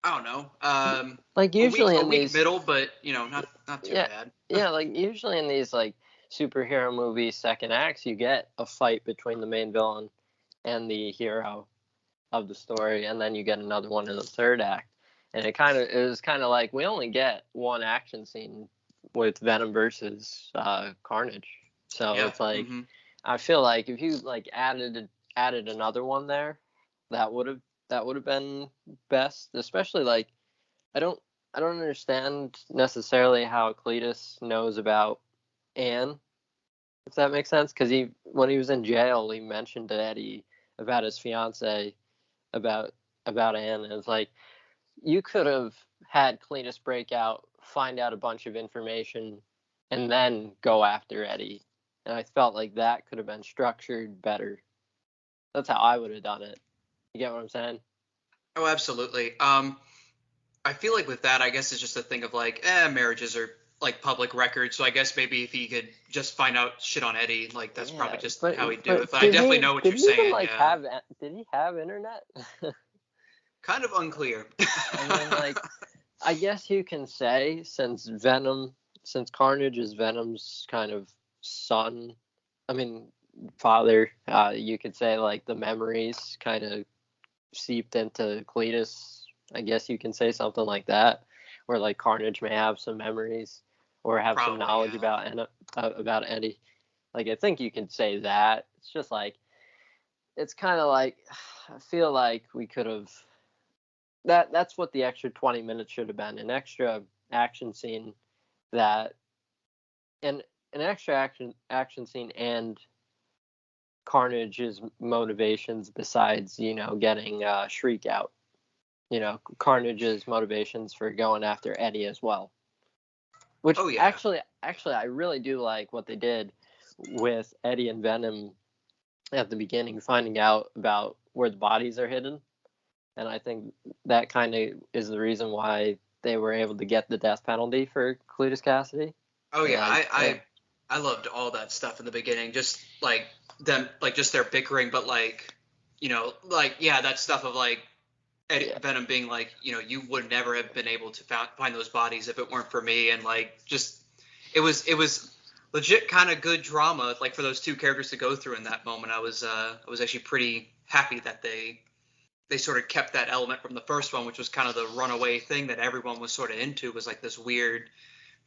C: don't know.
B: Like usually
C: a
B: in
C: weak
B: these
C: middle, but you know, not too bad.
B: Yeah, like usually in these like superhero movies second acts you get a fight between the main villain and the hero of the story, and then you get another one in the third act. And it was kind of like we only get one action scene with Venom versus Carnage. So it's like I feel like if you like added another one there, that would have been best. Especially like I don't understand necessarily how Cletus knows about Anne, if that makes sense. Because when he was in jail, he mentioned to Eddie about his fiance, about Anne, and it's like you could have had Cletus break out, find out a bunch of information, and then go after Eddie. And I felt like that could have been structured better. That's how I would have done it. You get what I'm saying?
C: Oh, absolutely. I feel like with that, I guess it's just a thing of like, marriages are like public records. So I guess maybe if he could just find out shit on Eddie, like that's probably just how he'd do it. But I definitely know what you're saying.
B: Did he have internet?
C: Kind of unclear.
B: I mean, like, I guess you can say since Carnage is Venom's kind of son, I mean, father, you could say like the memories kind of seeped into Cletus. I guess you can say something like that, where like Carnage may have some memories or have some knowledge about Eddie. Like I think you can say that. It's just like it's kind of like I feel like we could have that's what the extra 20 minutes should have been, an extra action scene that and an extra action scene and Carnage's motivations besides, getting Shriek out. Carnage's motivations for going after Eddie as well. Which actually I really do like what they did with Eddie and Venom at the beginning, finding out about where the bodies are hidden. And I think that kind of is the reason why they were able to get the death penalty for Cletus Cassidy.
C: Oh yeah, I loved all that stuff in the beginning. Just like them, like just their bickering, but like, that stuff of like Venom being like, you would never have been able to find those bodies if it weren't for me, and like just it was legit kind of good drama like for those two characters to go through in that moment. I was actually pretty happy that they sort of kept that element from the first one, which was kind of the runaway thing that everyone was sort of into, was like this weird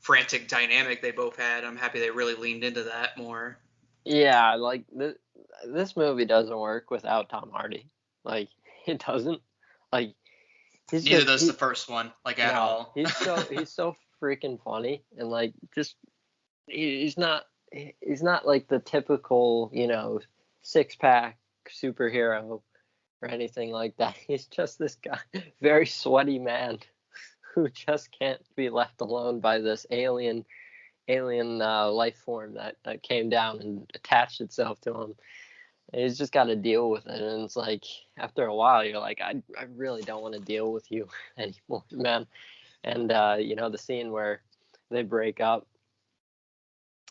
C: frantic dynamic they both had. I'm happy they really leaned into that more.
B: Yeah, like this movie doesn't work without Tom Hardy. Like it doesn't. Like
C: neither does the first one, like at all.
B: he's so freaking funny, and like just he's not like the typical 6-pack superhero or anything like that. He's just this guy, very sweaty man who just can't be left alone by this alien life form that came down and attached itself to him. And he's just got to deal with it, and it's like after a while you're like, I really don't want to deal with you anymore, man. And the scene where they break up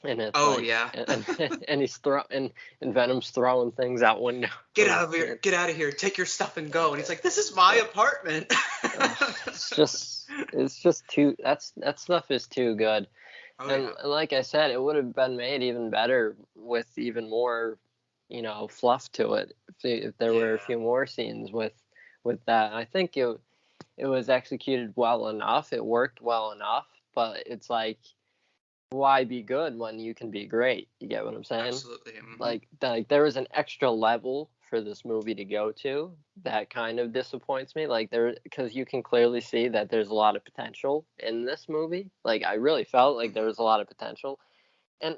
B: and it's
C: Oh
B: like,
C: yeah.
B: and he's and Venom's throwing things out windows.
C: Get out of here! Get out of here! Take your stuff and go. And he's like, "This is my apartment."
B: It's just too. That stuff is too good.
C: Oh
B: And
C: yeah.
B: like I said, it would have been made even better with even more, fluff to it. If there were a
C: Yeah.
B: few more scenes with that, I think it was executed well enough. It worked well enough, but it's like, why be good when you can be great? You get what I'm saying?
C: Absolutely. Mm-hmm.
B: Like there was an extra level for this movie to go to that kind of disappoints me. Like because you can clearly see that there's a lot of potential in this movie. Like I really felt like there was a lot of potential. And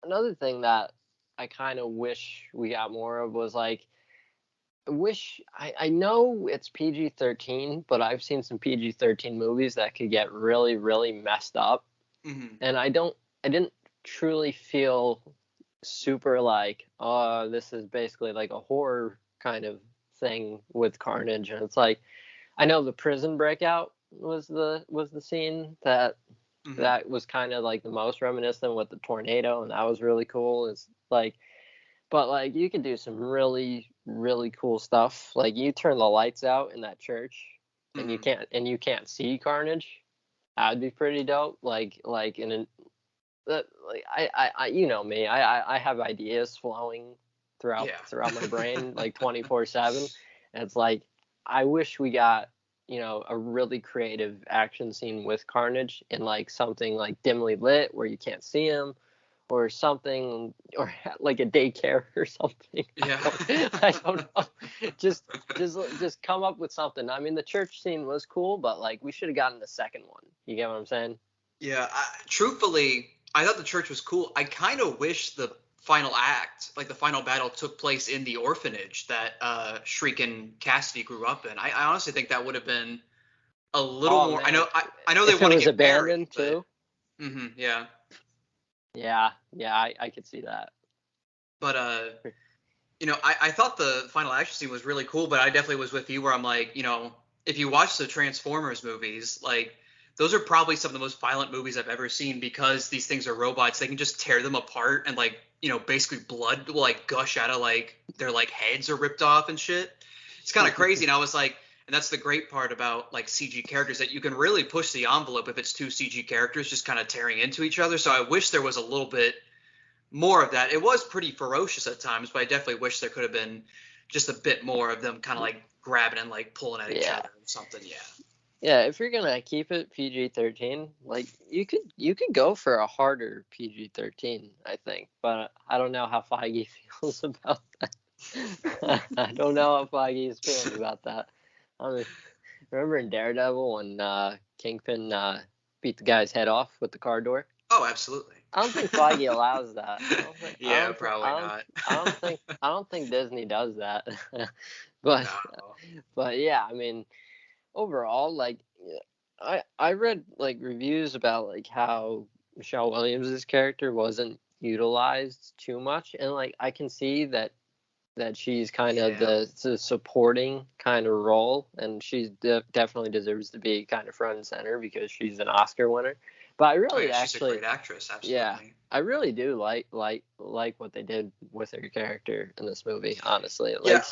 B: another thing that I kind of wish we got more of was like, I know it's PG-13, but I've seen some PG-13 movies that could get really, really messed up.
C: Mm-hmm.
B: And I didn't truly feel super like, oh, this is basically like a horror kind of thing with Carnage. And it's like, I know the prison breakout was the scene that
C: Mm-hmm.
B: was kind of like the most reminiscent with the tornado, and that was really cool. It's like, but like you could do some really, really cool stuff. Like you turn the lights out in that church, and
C: Mm-hmm.
B: you can't see Carnage. That'd be pretty dope. Like in an like I you know me, I have ideas flowing
C: Yeah.
B: throughout my brain like 24/7, and it's like I wish we got a really creative action scene with Carnage in like something like dimly lit where you can't see him, or something, or like a daycare or something.
C: Yeah.
B: I don't know. Just come up with something. I mean, the church scene was cool, but like we should have gotten the second one. You get what I'm saying?
C: Yeah. Truthfully, I thought the church was cool. I kind of wish the final act, like the final battle, took place in the orphanage that Shriek and Cassidy grew up in. I honestly think that would have been a little
B: Oh
C: more.
B: man,
C: I know they
B: if it
C: want to
B: was
C: get married,
B: abandoned
C: but
B: too.
C: yeah.
B: Yeah, I could see that.
C: But I thought the final action scene was really cool, but I definitely was with you where I'm like, if you watch the Transformers movies, like those are probably some of the most violent movies I've ever seen because these things are robots. They can just tear them apart and like, basically blood will like gush out of like their like heads are ripped off and shit. It's kind of crazy. And I was like, and that's the great part about like CG characters that you can really push the envelope if it's two CG characters just kind of tearing into each other. So I wish there was a little bit more of that. It was pretty ferocious at times, but I definitely wish there could have been just a bit more of them kind of like grabbing and like pulling at each
B: Yeah.
C: other or something. Yeah.
B: Yeah, if you're gonna keep it PG-13, like you could go for a harder PG-13, I think. But I don't know how Feige feels about that. I don't know how Feige is feeling about that. I mean, remember in Daredevil when Kingpin beat the guy's head off with the car door?
C: Oh, absolutely.
B: I don't think Feige allows that.
C: Yeah, probably not.
B: I don't think Disney does that. but
C: No.
B: but yeah, I mean, overall, like I read like reviews about like how Michelle Williams' character wasn't utilized too much, and like I can see that she's kind of
C: Yeah.
B: the supporting kind of role, and she's definitely deserves to be kind of front and center because she's an Oscar winner. But I
C: Oh
B: really
C: yeah, she's a
B: actually,
C: great actress.
B: yeah,
C: Absolutely.
B: I really do like what they did with her character in this movie. Honestly,
C: Yeah.
B: like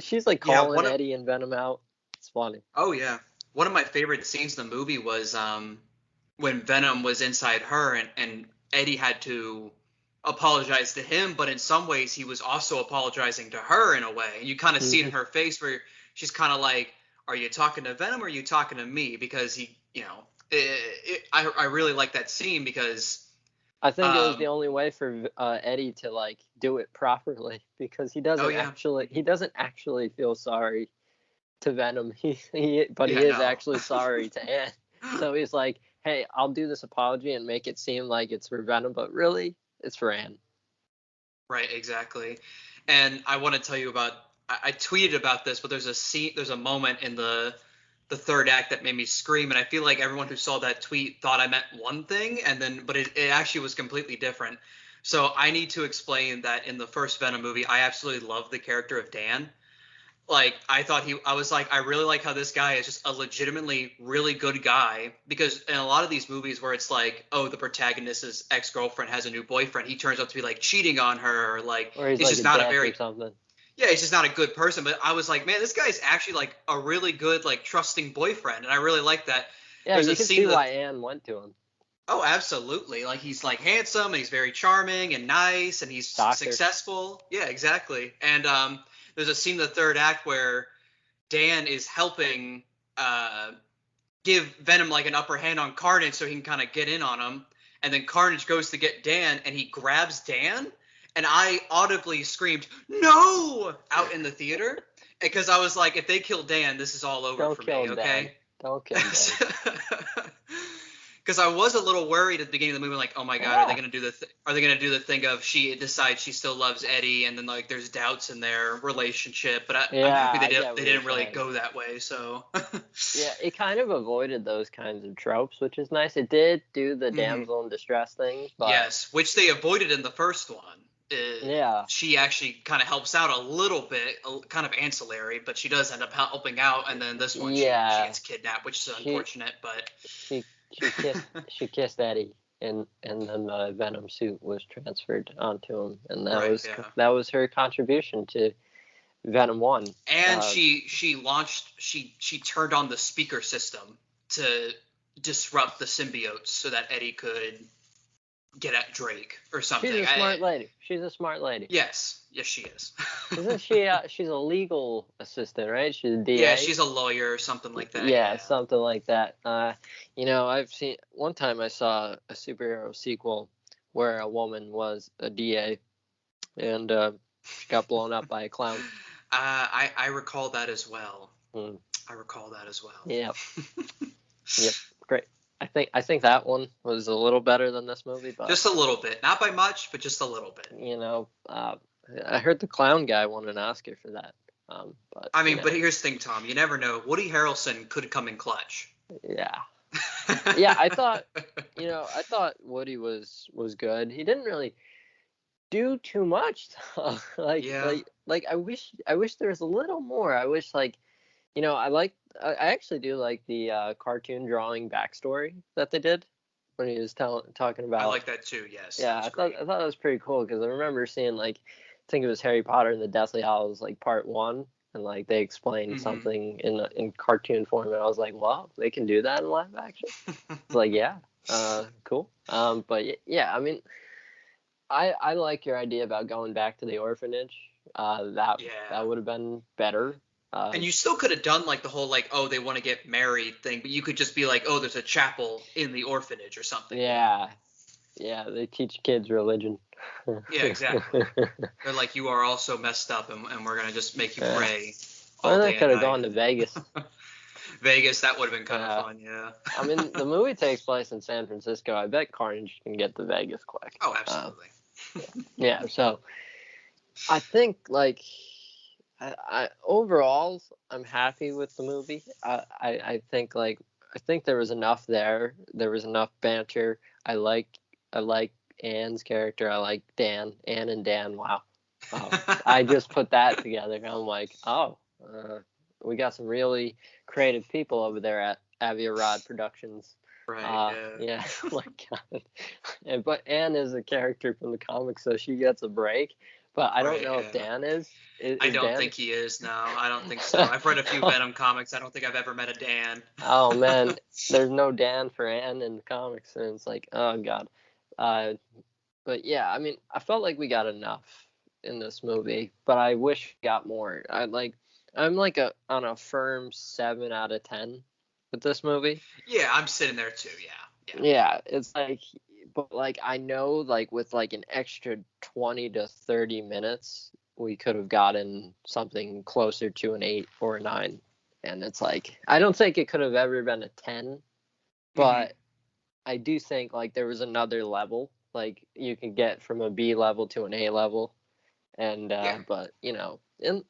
B: she's like
C: Yeah.
B: calling Eddie and Venom out. It's funny.
C: Oh yeah. One of my favorite scenes in the movie was when Venom was inside her and Eddie had to apologize to him, but in some ways he was also apologizing to her in a way. And you kind of see it in her face where she's kind of like, "Are you talking to Venom or are you talking to me?" Because I really like that scene because
B: I think it was the only way for Eddie to like do it properly because
C: oh yeah,
B: he doesn't actually feel sorry to Venom. But he
C: yeah,
B: is
C: no.
B: actually sorry to Anne. So he's like, "Hey, I'll do this apology and make it seem like it's for Venom, but really it's for Anne."
C: Right, exactly. And I want to tell you about I tweeted about this, but there's a moment in the third act that made me scream, and I feel like everyone who saw that tweet thought I meant one thing, but it actually was completely different. So I need to explain that in the first Venom movie, I absolutely love the character of Dan. like I was like, I really like how this guy is just a legitimately really good guy, because in a lot of these movies where it's like, oh, the protagonist's ex-girlfriend has a new boyfriend, he turns out to be like cheating on her, or like
B: Or he's
C: he's
B: like
C: just
B: a
C: not a
B: dick
C: very
B: or something.
C: yeah, he's just not a good person. But I was like, man, this guy's actually like a really good, like, trusting boyfriend, and I really like that.
B: Yeah,
C: There's
B: you
C: a
B: can
C: scene
B: see
C: that
B: why Anne went to him.
C: oh, absolutely. Like, he's like handsome, and he's very charming and nice, and he's
B: Doctor.
C: successful. Yeah, exactly. And there's a scene in the third act where Dan is helping give Venom like an upper hand on Carnage so he can kind of get in on him. And then Carnage goes to get Dan, and he grabs Dan, and I audibly screamed "No!" out in the theater, because I was like, if they kill Dan, this is all over
B: Don't
C: for
B: kill
C: me.
B: Dan.
C: Okay.
B: Don't kill Dan.
C: Because I was a little worried at the beginning of the movie, like, oh my god, are they
B: Yeah.
C: gonna do are they gonna do the thing of she decides she still loves Eddie, and then like there's doubts in their relationship? But I'm happy
B: Yeah, I get
C: they
B: what you're
C: didn't really
B: saying.
C: go that way. So
B: Yeah, it kind of avoided those kinds of tropes, which is nice. It did do the
C: Mhm.
B: damsel in distress thing, but
C: Yes, which they avoided in the first one.
B: yeah,
C: She actually kind of helps out a little bit, kind of ancillary, but she does end up helping out. And then this one, she
B: yeah,
C: gets kidnapped, which is
B: she
C: unfortunate. But
B: she kissed Eddie, and then the Venom suit was transferred onto him, and
C: right, yeah.
B: that was her contribution to Venom 1.
C: And she turned on the speaker system to disrupt the symbiotes so that Eddie could get at Drake or something.
B: She's a smart lady. She's a smart lady.
C: Yes, she is.
B: Isn't she? She's a legal assistant, right? She's a DA.
C: Yeah, she's a lawyer or something like that.
B: Yeah, something like that. I've seen one time I saw a superhero sequel where a woman was a DA and she got blown up by a clown.
C: I recall that as well.
B: Mm.
C: I recall that as well.
B: Yeah. Yep. Great. I think that one was a little better than this movie, but
C: just a little bit, not by much, but just a little bit.
B: I heard the clown guy won an Oscar for that. But
C: I mean, but here's the thing, Tom. You never know. Woody Harrelson could come in clutch.
B: Yeah. Yeah, I thought Woody was good. He didn't really do too much though. like I wish there was a little more. I wish I actually do like the cartoon drawing backstory that they did when he was talking about.
C: I like that too. Yes.
B: Yeah, I thought that was pretty cool because I remember seeing I think it was Harry Potter and the Deathly Hallows part 1, and like they explained something in cartoon form, and I was like, wow, they can do that in live action. It's like, yeah, cool. But yeah, I mean, I like your idea about going back to the orphanage. That would have been better.
C: And you still could have done like the whole they want to get married thing, but you could just be like, oh, there's a chapel in the orphanage or something.
B: Yeah. Yeah, they teach kids religion.
C: Yeah, exactly. They're like, you are all so messed up, and we're gonna just make you pray.
B: Or they could have gone to Vegas.
C: Vegas, that would have been kind of fun, yeah.
B: I mean, the movie takes place in San Francisco. I bet Carnage can get to Vegas quick.
C: Oh, absolutely.
B: Yeah, so I think I overall I'm happy with the movie. I think there was enough there. There was enough banter. I like Anne's character. I like Anne and Dan. Wow. I just put that together. And I'm like, we got some really creative people over there at Aviarad Productions.
C: Right.
B: Yeah. Oh my God. But Anne is a character from the comics, so she gets a break. But I don't know if Dan is.
C: I don't think he is. No, I don't think so. I've read a few Venom comics. I don't think I've ever met a Dan.
B: Oh man, there's no Dan for Anne in the comics, and it's like, oh god. But yeah, I mean, I felt like we got enough in this movie, but I wish we got more. I'm on a firm 7 out of 10 with this movie.
C: Yeah, I'm sitting there too. Yeah.
B: Yeah, it's but I know with an extra 20 to 30 minutes, we could have gotten something closer to an 8 or a 9. And it's I don't think it could have ever been a 10, but I do think there was another level. You can get from a B level to an A level. And, but, and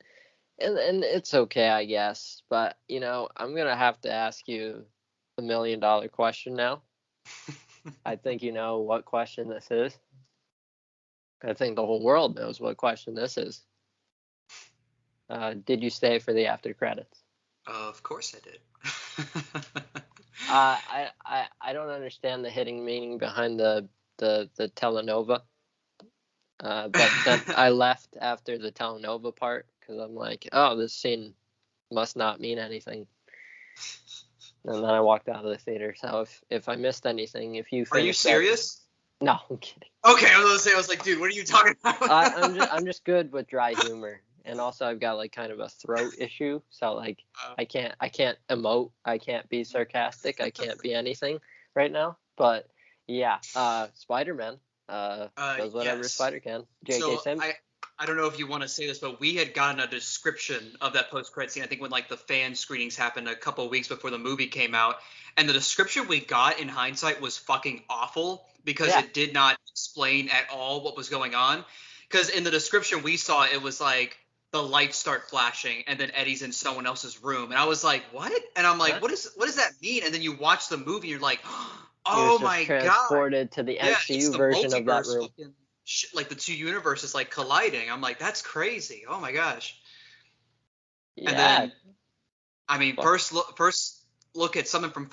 B: it's okay, I guess. But, I'm going to have to ask you the $1 million question now. I think you know what question this is. I think the whole world knows what question this is. Did you stay for the after credits?
C: Of course I did.
B: I don't understand the hidden meaning behind the telenova. But then I left after the telenova part because I'm like, oh, this scene must not mean anything. And then I walked out of the theater. So if I missed anything, if you
C: Are you serious?
B: No, I'm kidding.
C: Okay, I was like, dude, what are you talking about?
B: I'm just good with dry humor, and also I've got like kind of a throat issue, so like I can't emote, I can't be sarcastic, I can't be anything right now. But yeah, Spider-Man does whatever
C: yes.
B: Spider can. J.K.
C: So
B: Sims.
C: I don't know if you want to say this, but we had gotten a description of that post-credit scene. I think when like the fan screenings happened a couple of weeks before the movie came out, and the description we got in hindsight was fucking awful because it did not explain at all what was going on. Because in the description we saw, it was like the lights start flashing, and then Eddie's in someone else's room, and I was like, what? And I'm like, what does that mean? And then you watch the movie, and you're like, oh my god,
B: transported to the MCU version of that room.
C: Like the two universes like colliding. I'm like, that's crazy. Oh my gosh. Yeah. And then, I mean, first look at something from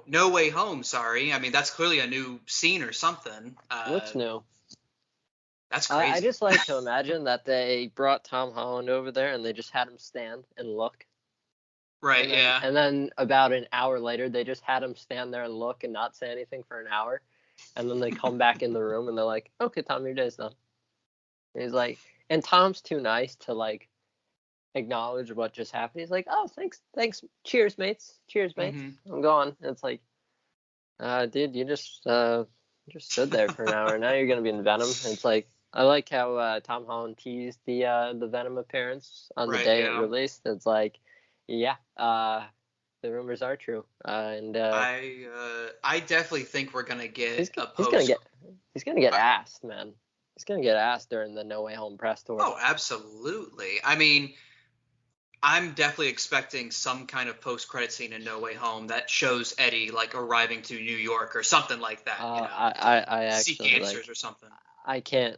C: No Way Home. Sorry. I mean, that's clearly a new scene or something.
B: What's new?
C: That's crazy.
B: I just like to imagine that they brought Tom Holland over there and they just had him stand and look.
C: Right. Yeah.
B: And then about an hour later, they just had him stand there and look and not say anything for an hour. And then they come back in the room and they're like, okay, Tom, your day's done. And he's like, and Tom's too nice to like acknowledge what just happened. He's like, oh, thanks. Cheers, mates. Mm-hmm. I'm gone. And it's like, dude, you just stood there for an hour. Now you're going to be in Venom. And it's like, I like how Tom Holland teased the Venom appearance on the day it released. It's like, yeah, the rumors are true, and
C: I definitely think we're gonna get a post.
B: He's gonna get asked, man. He's gonna get asked during the No Way Home press tour.
C: Oh, absolutely. I mean, I'm definitely expecting some kind of post-credit scene in No Way Home that shows Eddie like arriving to New York or something like that.
B: I actually
C: seek answers or something.
B: I can't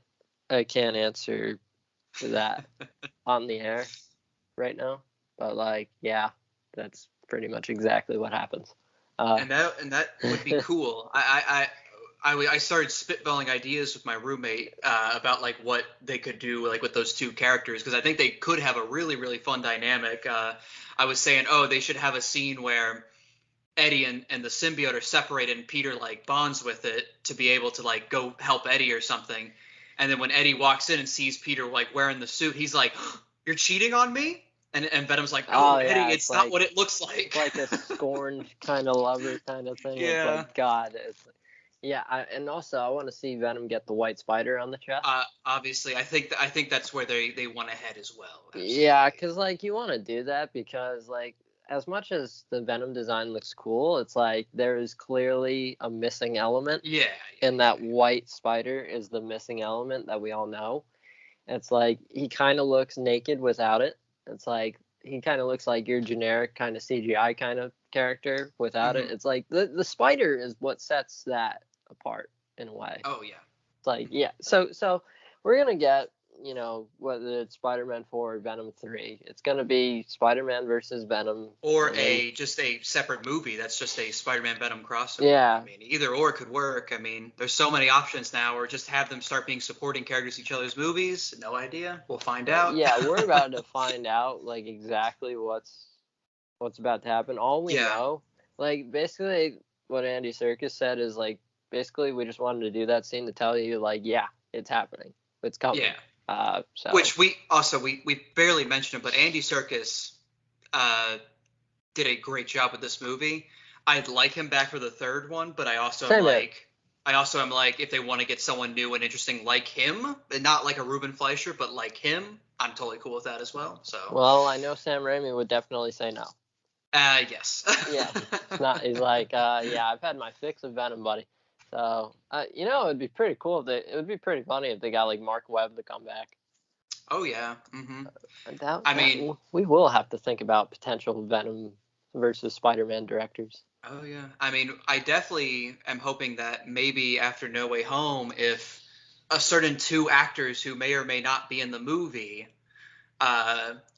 B: answer that on the air right now, but like, yeah, that's pretty much exactly what happens.
C: And that would be cool. I started spitballing ideas with my roommate about like what they could do like with those two characters because I think they could have a really, really fun dynamic. I was saying, they should have a scene where Eddie and the symbiote are separated and Peter like bonds with it to be able to like go help Eddie or something. And then when Eddie walks in and sees Peter like wearing the suit, he's like, "You're cheating on me?" And Venom's like, "No, Eddie, it's not what it looks like."
B: Like a scorned kind of lover kind of thing. Yeah. It's like, God. And also I want to see Venom get the white spider on the chest.
C: Obviously, I think that's where they want to head as well. Absolutely.
B: Yeah, because like you want to do that because like as much as the Venom design looks cool, it's like there is clearly a missing element.
C: Yeah.
B: And that white spider is the missing element that we all know. It's like he kind of looks naked without it. It's like he kind of looks like your generic kind of CGI kind of character without it. It's like the spider is what sets that apart in a way.
C: Oh yeah.
B: It's like, yeah. So we're gonna get, whether it's Spider-Man 4 or Venom 3, it's gonna be Spider-Man versus Venom.
C: Or just a separate movie that's just a Spider-Man Venom crossover.
B: Yeah.
C: I mean, either or could work. I mean, there's so many options now, or just have them start being supporting characters in each other's movies. No idea. We'll find out.
B: Yeah, we're about to find out like exactly what's about to happen. All we know, like basically what Andy Serkis said is like basically we just wanted to do that scene to tell you like, yeah, it's happening. It's coming.
C: Yeah.
B: So.
C: Which we barely mentioned it, but Andy Serkis did a great job with this movie. I'd like him back for the third one, but I also am like, if they want to get someone new and interesting like him, not like a Ruben Fleischer, but like him, I'm totally cool with that as well. So.
B: Well, I know Sam Raimi would definitely say no.
C: Yes.
B: Yeah. He's like, yeah, I've had my fix of Venom, buddy. So, it'd be pretty cool it would be pretty funny if they got like Mark Webb to come back.
C: Oh yeah. Mm-hmm.
B: I mean, we will have to think about potential Venom versus Spider-Man directors.
C: Oh yeah. I mean, I definitely am hoping that maybe after No Way Home, if a certain two actors who may or may not be in the movie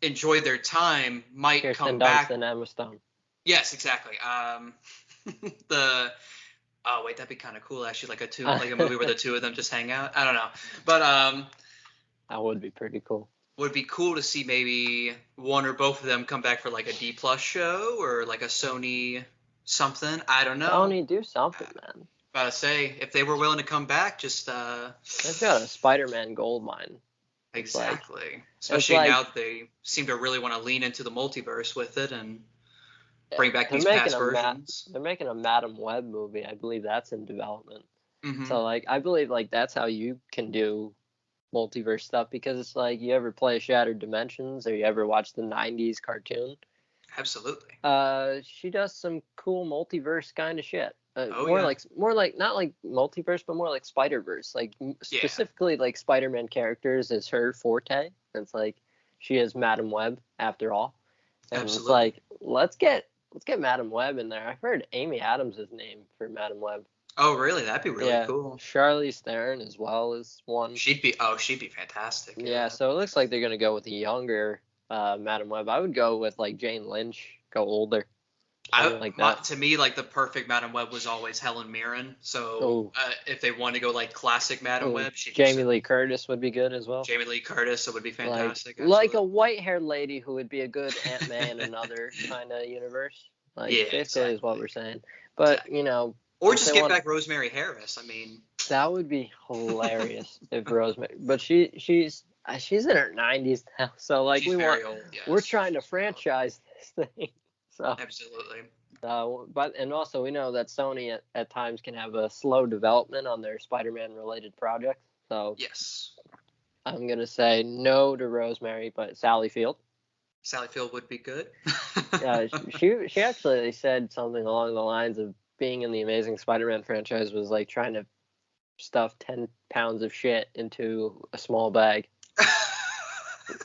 C: enjoyed their time might
B: Kirsten
C: come
B: Dunst
C: back.
B: and Emma Stone.
C: Yes, exactly. Oh wait, that'd be kind of cool actually, like a movie where the two of them just hang out. I don't know, but
B: that would be pretty cool.
C: would be cool to see maybe one or both of them come back for like a D+ show or like a Sony something. I don't know.
B: Sony, do something, man.
C: About to say, if they were willing to come back, just
B: They've got a Spider-Man gold mine.
C: exactly. Especially now that they seem to really want to lean into the multiverse with it and bring back these past versions.
B: They're making a Madam Web movie. I believe that's in development.
C: Mm-hmm.
B: So like, I believe like that's how you can do multiverse stuff, because it's like, you ever play Shattered Dimensions, or you ever watch the 90s cartoon?
C: Absolutely.
B: She does some cool multiverse kind of shit.
C: more
B: like not like multiverse, but more like Spider-Verse. Like specifically like Spider-Man characters is her forte. It's like, she is Madam Web after all. And
C: Absolutely.
B: It's like, let's get Madam Web in there. I've heard Amy Adams' name for Madam Web.
C: Oh, really? That'd be really cool.
B: Charlize Theron as well as one.
C: She'd be fantastic.
B: Yeah, so it looks like they're gonna go with a younger Madam Web. I would go with like Jane Lynch, go older.
C: To me, like the perfect Madam Web was always Helen Mirren. So if they want to go like classic Madam Web,
B: Jamie Lee Curtis would be good as well.
C: Jamie Lee Curtis, it would be fantastic.
B: Like a white-haired lady who would be a good Aunt May in another kind of universe. Basically is what we're saying. But
C: or just get back Rosemary Harris. I mean,
B: that would be hilarious if Rosemary. But she's in her 90s now, so like we're trying to franchise this thing. So
C: absolutely.
B: And also we know that Sony at times can have a slow development on their Spider-Man related projects. So
C: yes,
B: I'm gonna say no to Rosemary, but Sally Field.
C: Sally Field would be good.
B: she actually said something along the lines of being in the Amazing Spider-Man franchise was like trying to stuff 10 pounds of shit into a small bag.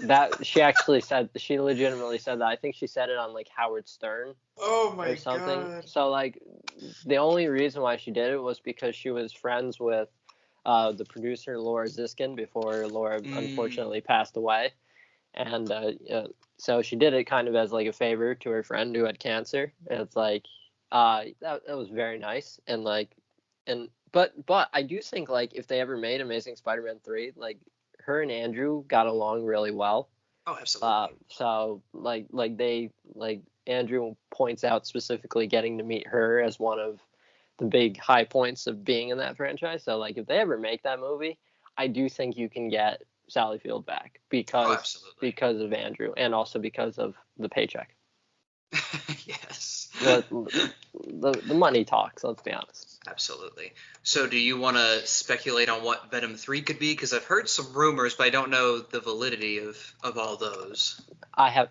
B: That she legitimately said that. I think she said it on like Howard Stern.
C: Oh my
B: or something.
C: God.
B: So like the only reason why she did it was because she was friends with the producer Laura Ziskin before Laura unfortunately passed away, and so she did it kind of as like a favor to her friend who had cancer. And it's like that was very nice, and but I do think like if they ever made Amazing Spider-Man 3, like her and Andrew got along really well.
C: Oh, absolutely.
B: So Andrew points out specifically getting to meet her as one of the big high points of being in that franchise. So like if they ever make that movie, I do think you can get Sally Field back because of Andrew, and also because of the paycheck.
C: Yes.
B: The money talks, let's be honest.
C: Absolutely. So do you want to speculate on what Venom 3 could be? Because I've heard some rumors, but I don't know the validity of all those.
B: I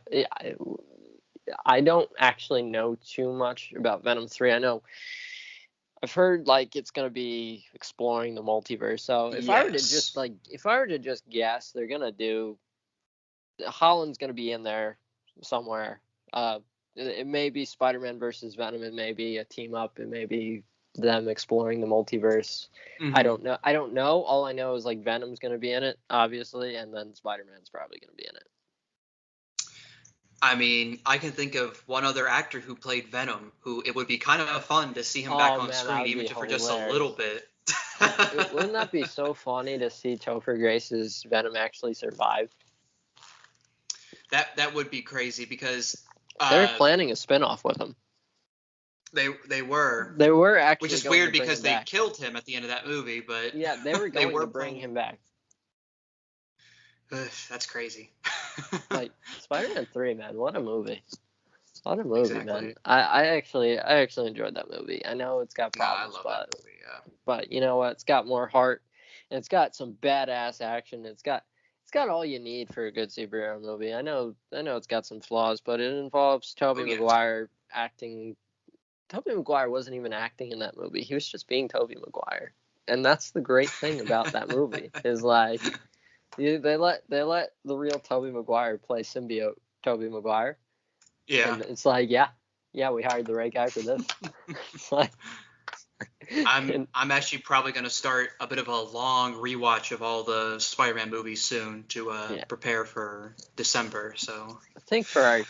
B: don't actually know too much about Venom 3. I know I've heard like it's going to be exploring the multiverse. So if I were to just guess, they're going to do Holland's going to be in there somewhere. It may be Spider-Man versus Venom. It may be a team up. It may be them exploring the multiverse. Mm-hmm. I don't know. All I know is like Venom's going to be in it, obviously, and then Spider-Man's probably going to be in it.
C: I mean, I can think of one other actor who played Venom, who it would be kind of fun to see him back on screen, even for just a little bit.
B: Wouldn't that be so funny to see Topher Grace's Venom actually survive?
C: That would be crazy, because
B: they're planning a spinoff with him.
C: They were.
B: They were actually.
C: Which is weird because they killed him at the end of that movie, but
B: yeah, they were going to bring him back.
C: That's crazy.
B: Like Spider-Man 3, man, what a movie! What a movie, man. I actually enjoyed that movie. I know it's got problems,
C: that movie,
B: but you know what? It's got more heart, and it's got some badass action. It's got all you need for a good superhero movie. I know it's got some flaws, but it involves Tobey Maguire acting. Tobey Maguire wasn't even acting in that movie. He was just being Tobey Maguire. And that's the great thing about that movie is like they let the real Tobey Maguire play symbiote Tobey Maguire.
C: Yeah.
B: And it's like, yeah, we hired the right guy for this. It's like
C: I'm actually probably going to start a bit of a long rewatch of all the Spider-Man movies soon to prepare for December. So
B: I think for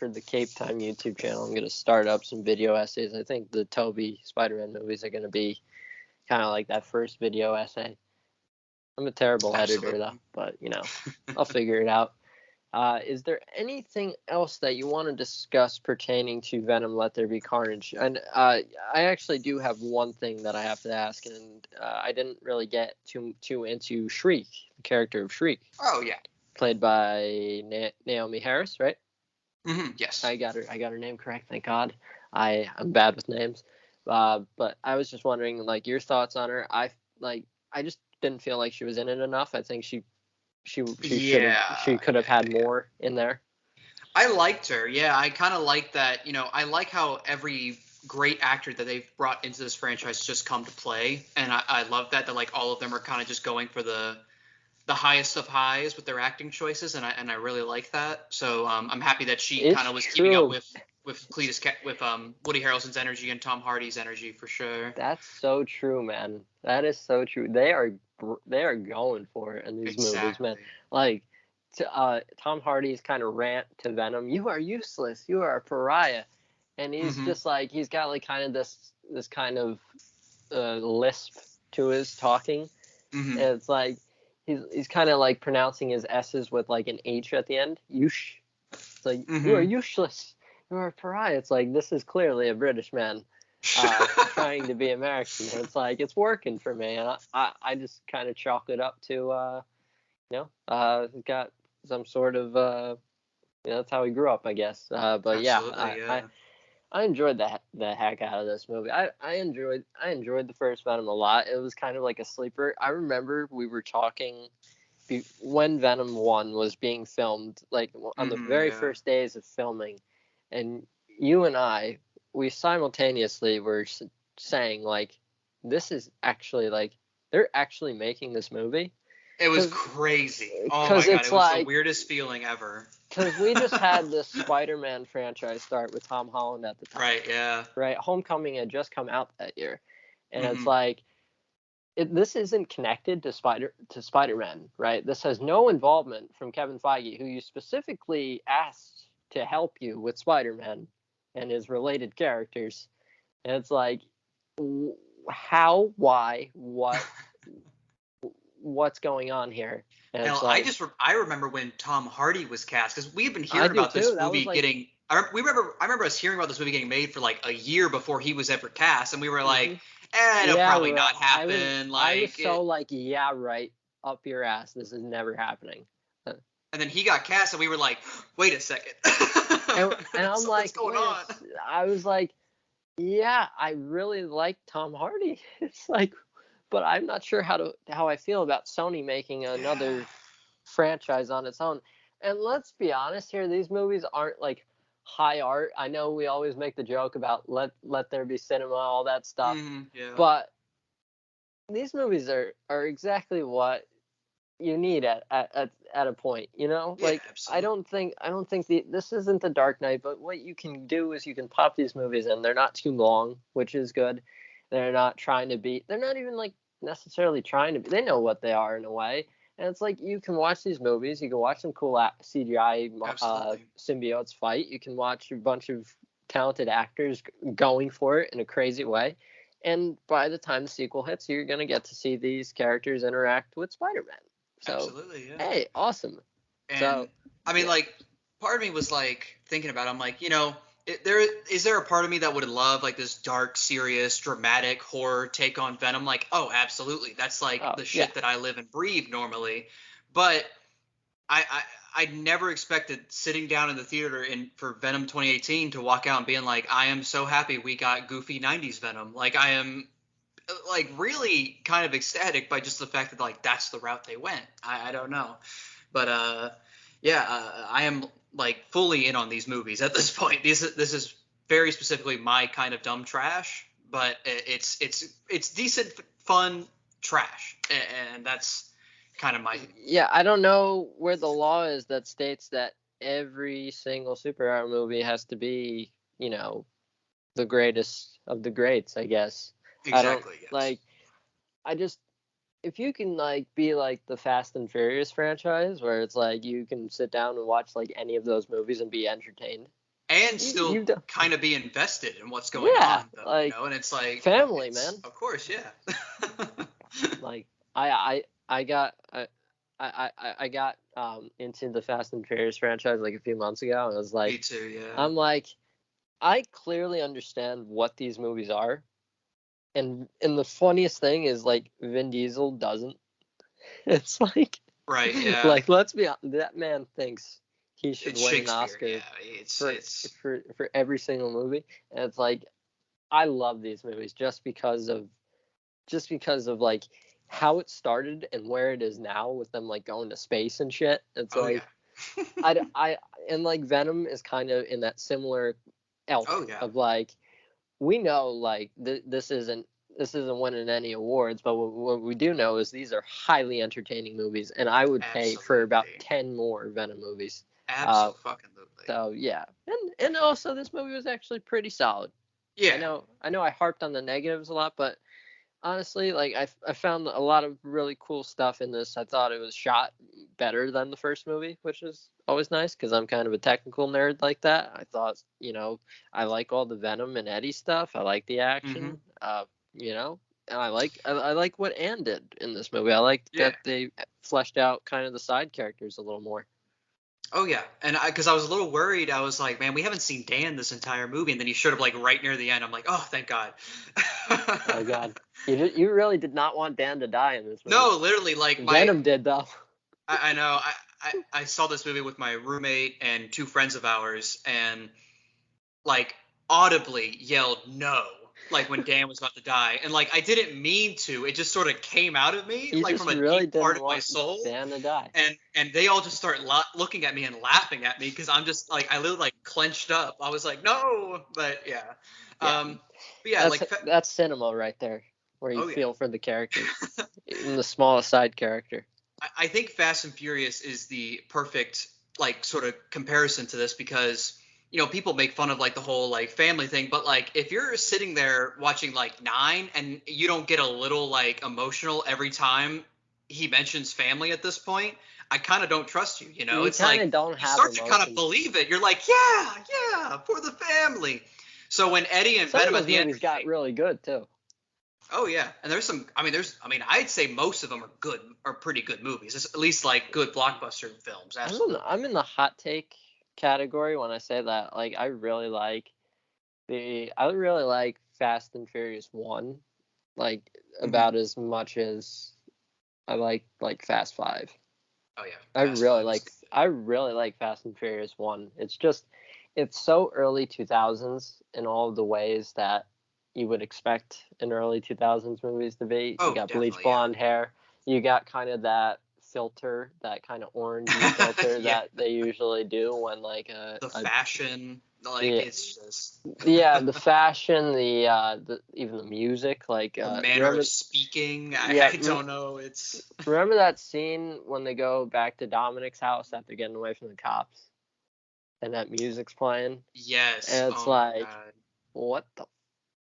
B: the Cape Time YouTube channel, I'm gonna start up some video essays. I think the Tobey Spider-Man movies are gonna be kind of like that first video essay. I'm a terrible editor though, but I'll figure it out. Is there anything else that you want to discuss pertaining to Venom Let There Be Carnage? And I actually do have one thing that I have to ask, and I didn't really get too into Shriek, the character of Shriek.
C: Oh yeah.
B: Played by Naomi Harris, right?
C: Mm-hmm, yes.
B: I got her name correct, thank God. I'm bad with names. But I was just wondering, like, your thoughts on her. I just didn't feel like she was in it enough. I think she could have had more in there.
C: I liked her. Yeah, I kind of like that. I like how every great actor that they've brought into this franchise just come to play, and I love that like all of them are kind of just going for the highest of highs with their acting choices, and I really like that. So I'm happy that she kind of was keeping up with Woody Harrelson's energy and Tom Hardy's energy for sure.
B: That's so true, man. That is so true. They are going for it in these movies, man. Like Tom Hardy's kind of rant to Venom, "You are useless. You are a pariah," and he's just like he's got like kind of this kind of lisp to his talking, and it's like he's kind of like pronouncing his S's with like an H at the end. Yush. It's like you are useless. You are a pariah. It's like this is clearly a British man trying to be American. It's like it's working for me, and I just kind of chalk it up to he's got some sort of that's how he grew up, I guess. But I enjoyed the heck out of this movie. I enjoyed the first Venom a lot. It was kind of like a sleeper. I remember we were talking when Venom 1 was being filmed, like on the very first days of filming, and you and we simultaneously were saying like, this is actually like they're actually making this movie.
C: It was crazy. Oh my god, it was like the weirdest feeling ever.
B: Because we just had this Spider-Man franchise start with Tom Holland at the time.
C: Right, yeah.
B: Right, Homecoming had just come out that year, and it's like, this isn't connected to Spider-Man, right? This has no involvement from Kevin Feige, who you specifically asked to help you with Spider-Man and his related characters. And it's like, how, why, what's going on here? And
C: hell,
B: like,
C: I remember when Tom Hardy was cast, because we've been hearing about this movie getting. I remember us hearing about this movie getting made for like a year before he was ever cast, and we were like, it'll probably not happen.
B: I was so like, yeah, right, up your ass. This is never happening.
C: And then he got cast, and we were like, wait a second.
B: and I'm
C: so
B: like,
C: what's going on?
B: I was like, yeah, I really like Tom Hardy. It's like, but I'm not sure how I feel about Sony making another franchise on its own. And let's be honest here, these movies aren't like high art. I know we always make the joke about let there be cinema, all that stuff. But these movies are exactly what you need at a point, like absolutely. I don't think this isn't the Dark Knight, but what you can do is you can pop these movies in. They're not too long, which is good. They're not even like necessarily trying to be. They know what they are in a way, and it's like you can watch these movies. You can watch some cool CGI symbiotes fight. You can watch a bunch of talented actors going for it in a crazy way, and by the time the sequel hits, you're gonna get to see these characters interact with Spider-Man. So, absolutely, yeah. Hey, awesome.
C: And I mean, like, part of me was like thinking about it. I'm like, is there a part of me that would love like this dark, serious, dramatic horror take on Venom? Like, oh, absolutely. That's like the shit that I live and breathe normally. But I never expected sitting down in the theater for Venom 2018 to walk out and being like, I am so happy we got goofy 90s Venom. Like, I am like really kind of ecstatic by just the fact that like that's the route they went. I don't know. But I am like fully in on these movies at this point. This is very specifically my kind of dumb trash, but it's decent, fun trash, and that's kind of my.
B: Yeah, I don't know where the law is that states that every single superhero movie has to be, the greatest of the greats, I guess.
C: Exactly. Yes.
B: Like, I just, if you can like be like the Fast and Furious franchise, where it's like you can sit down and watch like any of those movies and be entertained,
C: and still
B: you've done,
C: kind of be invested in what's going
B: yeah,
C: on, though,
B: like
C: and it's like
B: family, man.
C: of course, yeah.
B: Like I got I got into the Fast and Furious franchise like a few months ago, and I was
C: Me
B: like,
C: too, yeah.
B: I'm like, I clearly understand what these movies are, and the funniest thing is like Vin Diesel doesn't. It's like,
C: Right, yeah.
B: like let's be honest, that man thinks he should
C: It's
B: win an
C: Shakespeare,
B: Oscar
C: yeah.
B: for
C: It's
B: for every single movie, and it's like I love these movies just because of like how it started and where it is now with them like going to space and shit. It's
C: oh
B: like
C: yeah.
B: I and like Venom is kind of in that similar elk
C: Oh yeah.
B: of like we know like this isn't winning any awards, but what we do know is these are highly entertaining movies, and I would pay for about
C: Absolutely.
B: 10 more Venom movies.
C: Absolutely.
B: So yeah, and also this movie was actually pretty solid.
C: Yeah.
B: I know I harped on the negatives a lot, but honestly, like I found a lot of really cool stuff in this. I thought it was shot better than the first movie, which is always nice because I'm kind of a technical nerd like that. I thought, I like all the Venom and Eddie stuff. I like the
C: Mm-hmm.
B: action. You know, and I like what Anne did in this movie. I like
C: Yeah.
B: that they fleshed out kind of the side characters a little more.
C: Oh yeah, and because I was a little worried, I was like, man, we haven't seen Dan this entire movie, and then he showed up like right near the end. I'm like, oh, thank God.
B: Oh God, you really did not want Dan to die in this movie.
C: No, literally, like
B: Venom did though.
C: I know. I saw this movie with my roommate and two friends of ours, and like audibly yelled no, like when Dan was about to die, and like I didn't mean to. It just sort of came out of me,
B: You
C: like
B: just
C: from a
B: really
C: deep part
B: didn't
C: of my
B: want
C: soul.
B: Dan to die.
C: And they all just start looking at me and laughing at me because I'm just like I literally like clenched up. I was like no, but yeah.
B: Yeah.
C: But yeah, like
B: That's cinema right there, where you
C: oh yeah.
B: feel for the characters, even the smallest side character.
C: I think Fast and Furious is the perfect like sort of comparison to this because people make fun of like the whole like family thing, but like if you're sitting there watching like 9 and you don't get a little like emotional every time he mentions family at this point, I kind of don't trust you.
B: You
C: It's
B: kind
C: like
B: of don't
C: you
B: have
C: start to kind of
B: emotions.
C: believe it. You're like, yeah, for the family. So when Eddie and
B: Some
C: Venom
B: of
C: at
B: those
C: the end,
B: movies got really good too.
C: oh yeah, and there's some. I'd say most of them are pretty good movies. It's at least like good blockbuster films. Absolutely.
B: I'm in the hot take category when I say that. Like I really like Fast and Furious 1, like about as much as I like Fast 5.
C: Oh yeah.
B: I really like Fast and Furious 1. It's so early 2000s in all of the ways that you would expect in early 2000s movies to be.
C: Oh,
B: You got bleach
C: definitely,
B: blonde hair. You got kind of that filter, that kind of orangey filter
C: yeah.
B: that they usually do when like
C: The fashion, like
B: yeah,
C: it's just
B: yeah, the fashion, the even the music, like
C: the manner
B: remember
C: of speaking.
B: yeah,
C: I don't know. It's
B: remember that scene when they go back to Dominic's house after getting away from the cops? And that music's playing,
C: yes.
B: and it's
C: Oh my
B: like,
C: God.
B: what the?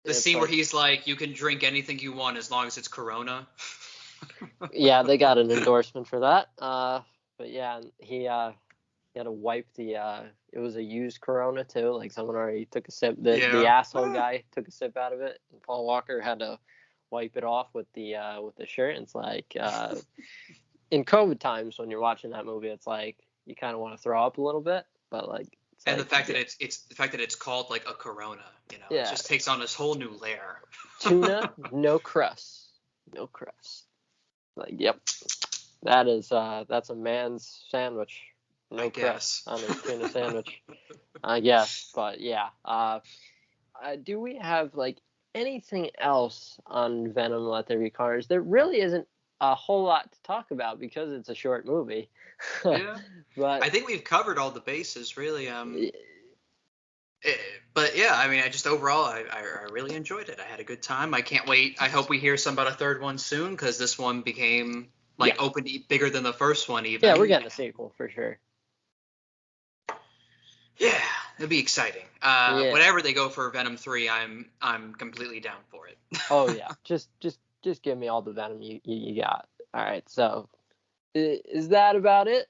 C: The
B: It's
C: scene where
B: like,
C: he's like, you can drink anything you want as long as it's Corona.
B: yeah, they got an endorsement for that. But yeah, he had to wipe the. It was a used Corona too. Like someone already took a sip. The
C: Yeah.
B: asshole guy took a sip out of it, and Paul Walker had to wipe it off with the shirt. And it's like in COVID times when you're watching that movie, it's like you kind of want to throw up a little bit, but like.
C: And the fact that it's called like a Corona, it just takes on this whole new layer.
B: Tuna, no crust, no crust. Like, yep, that's a man's sandwich, no crust on his tuna sandwich. I guess, but yeah. Do we have like anything else on Venom: Let There Be Carnage? There really isn't a whole lot to talk about because it's a short movie.
C: Yeah.
B: But
C: I think we've covered all the bases, really. But yeah, I mean, I really enjoyed it. I had a good time. I can't wait. I hope we hear some about a third one soon because this one became opened bigger than the first one even.
B: Yeah, we're getting a sequel for sure.
C: Yeah. It'll be exciting.
B: Yeah.
C: Whatever they go for Venom 3, I'm completely down for it.
B: Oh yeah, just give me all the Venom you got. All right, so is that about it?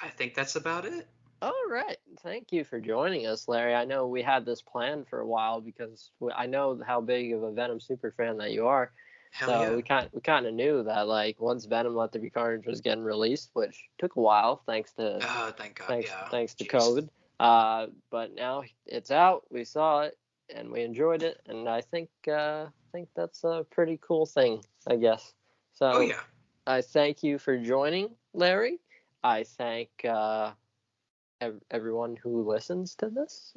C: I think that's about it.
B: All right, thank you for joining us, Larry. I know we had this plan for a while because I know how big of a Venom super fan that you are.
C: Hell
B: So
C: yeah.
B: we kind of knew that like once Venom Let There Be Carnage was getting released, which took a while thanks to
C: Thank God. Yeah.
B: thanks to
C: Jeez.
B: COVID. But now it's out. We saw it and we enjoyed it, and I think that's a pretty cool thing, I guess.
C: Oh
B: So
C: yeah.
B: I thank you for joining, Larry. I thank everyone who listens to this.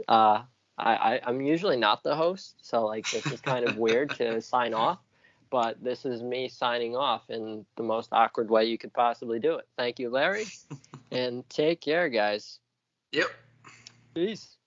B: I'm usually not the host, so like this is kind of weird to sign off, but this is me signing off in the most awkward way you could possibly do it. Thank you, Larry, and take care, guys.
C: Yep.
B: Peace.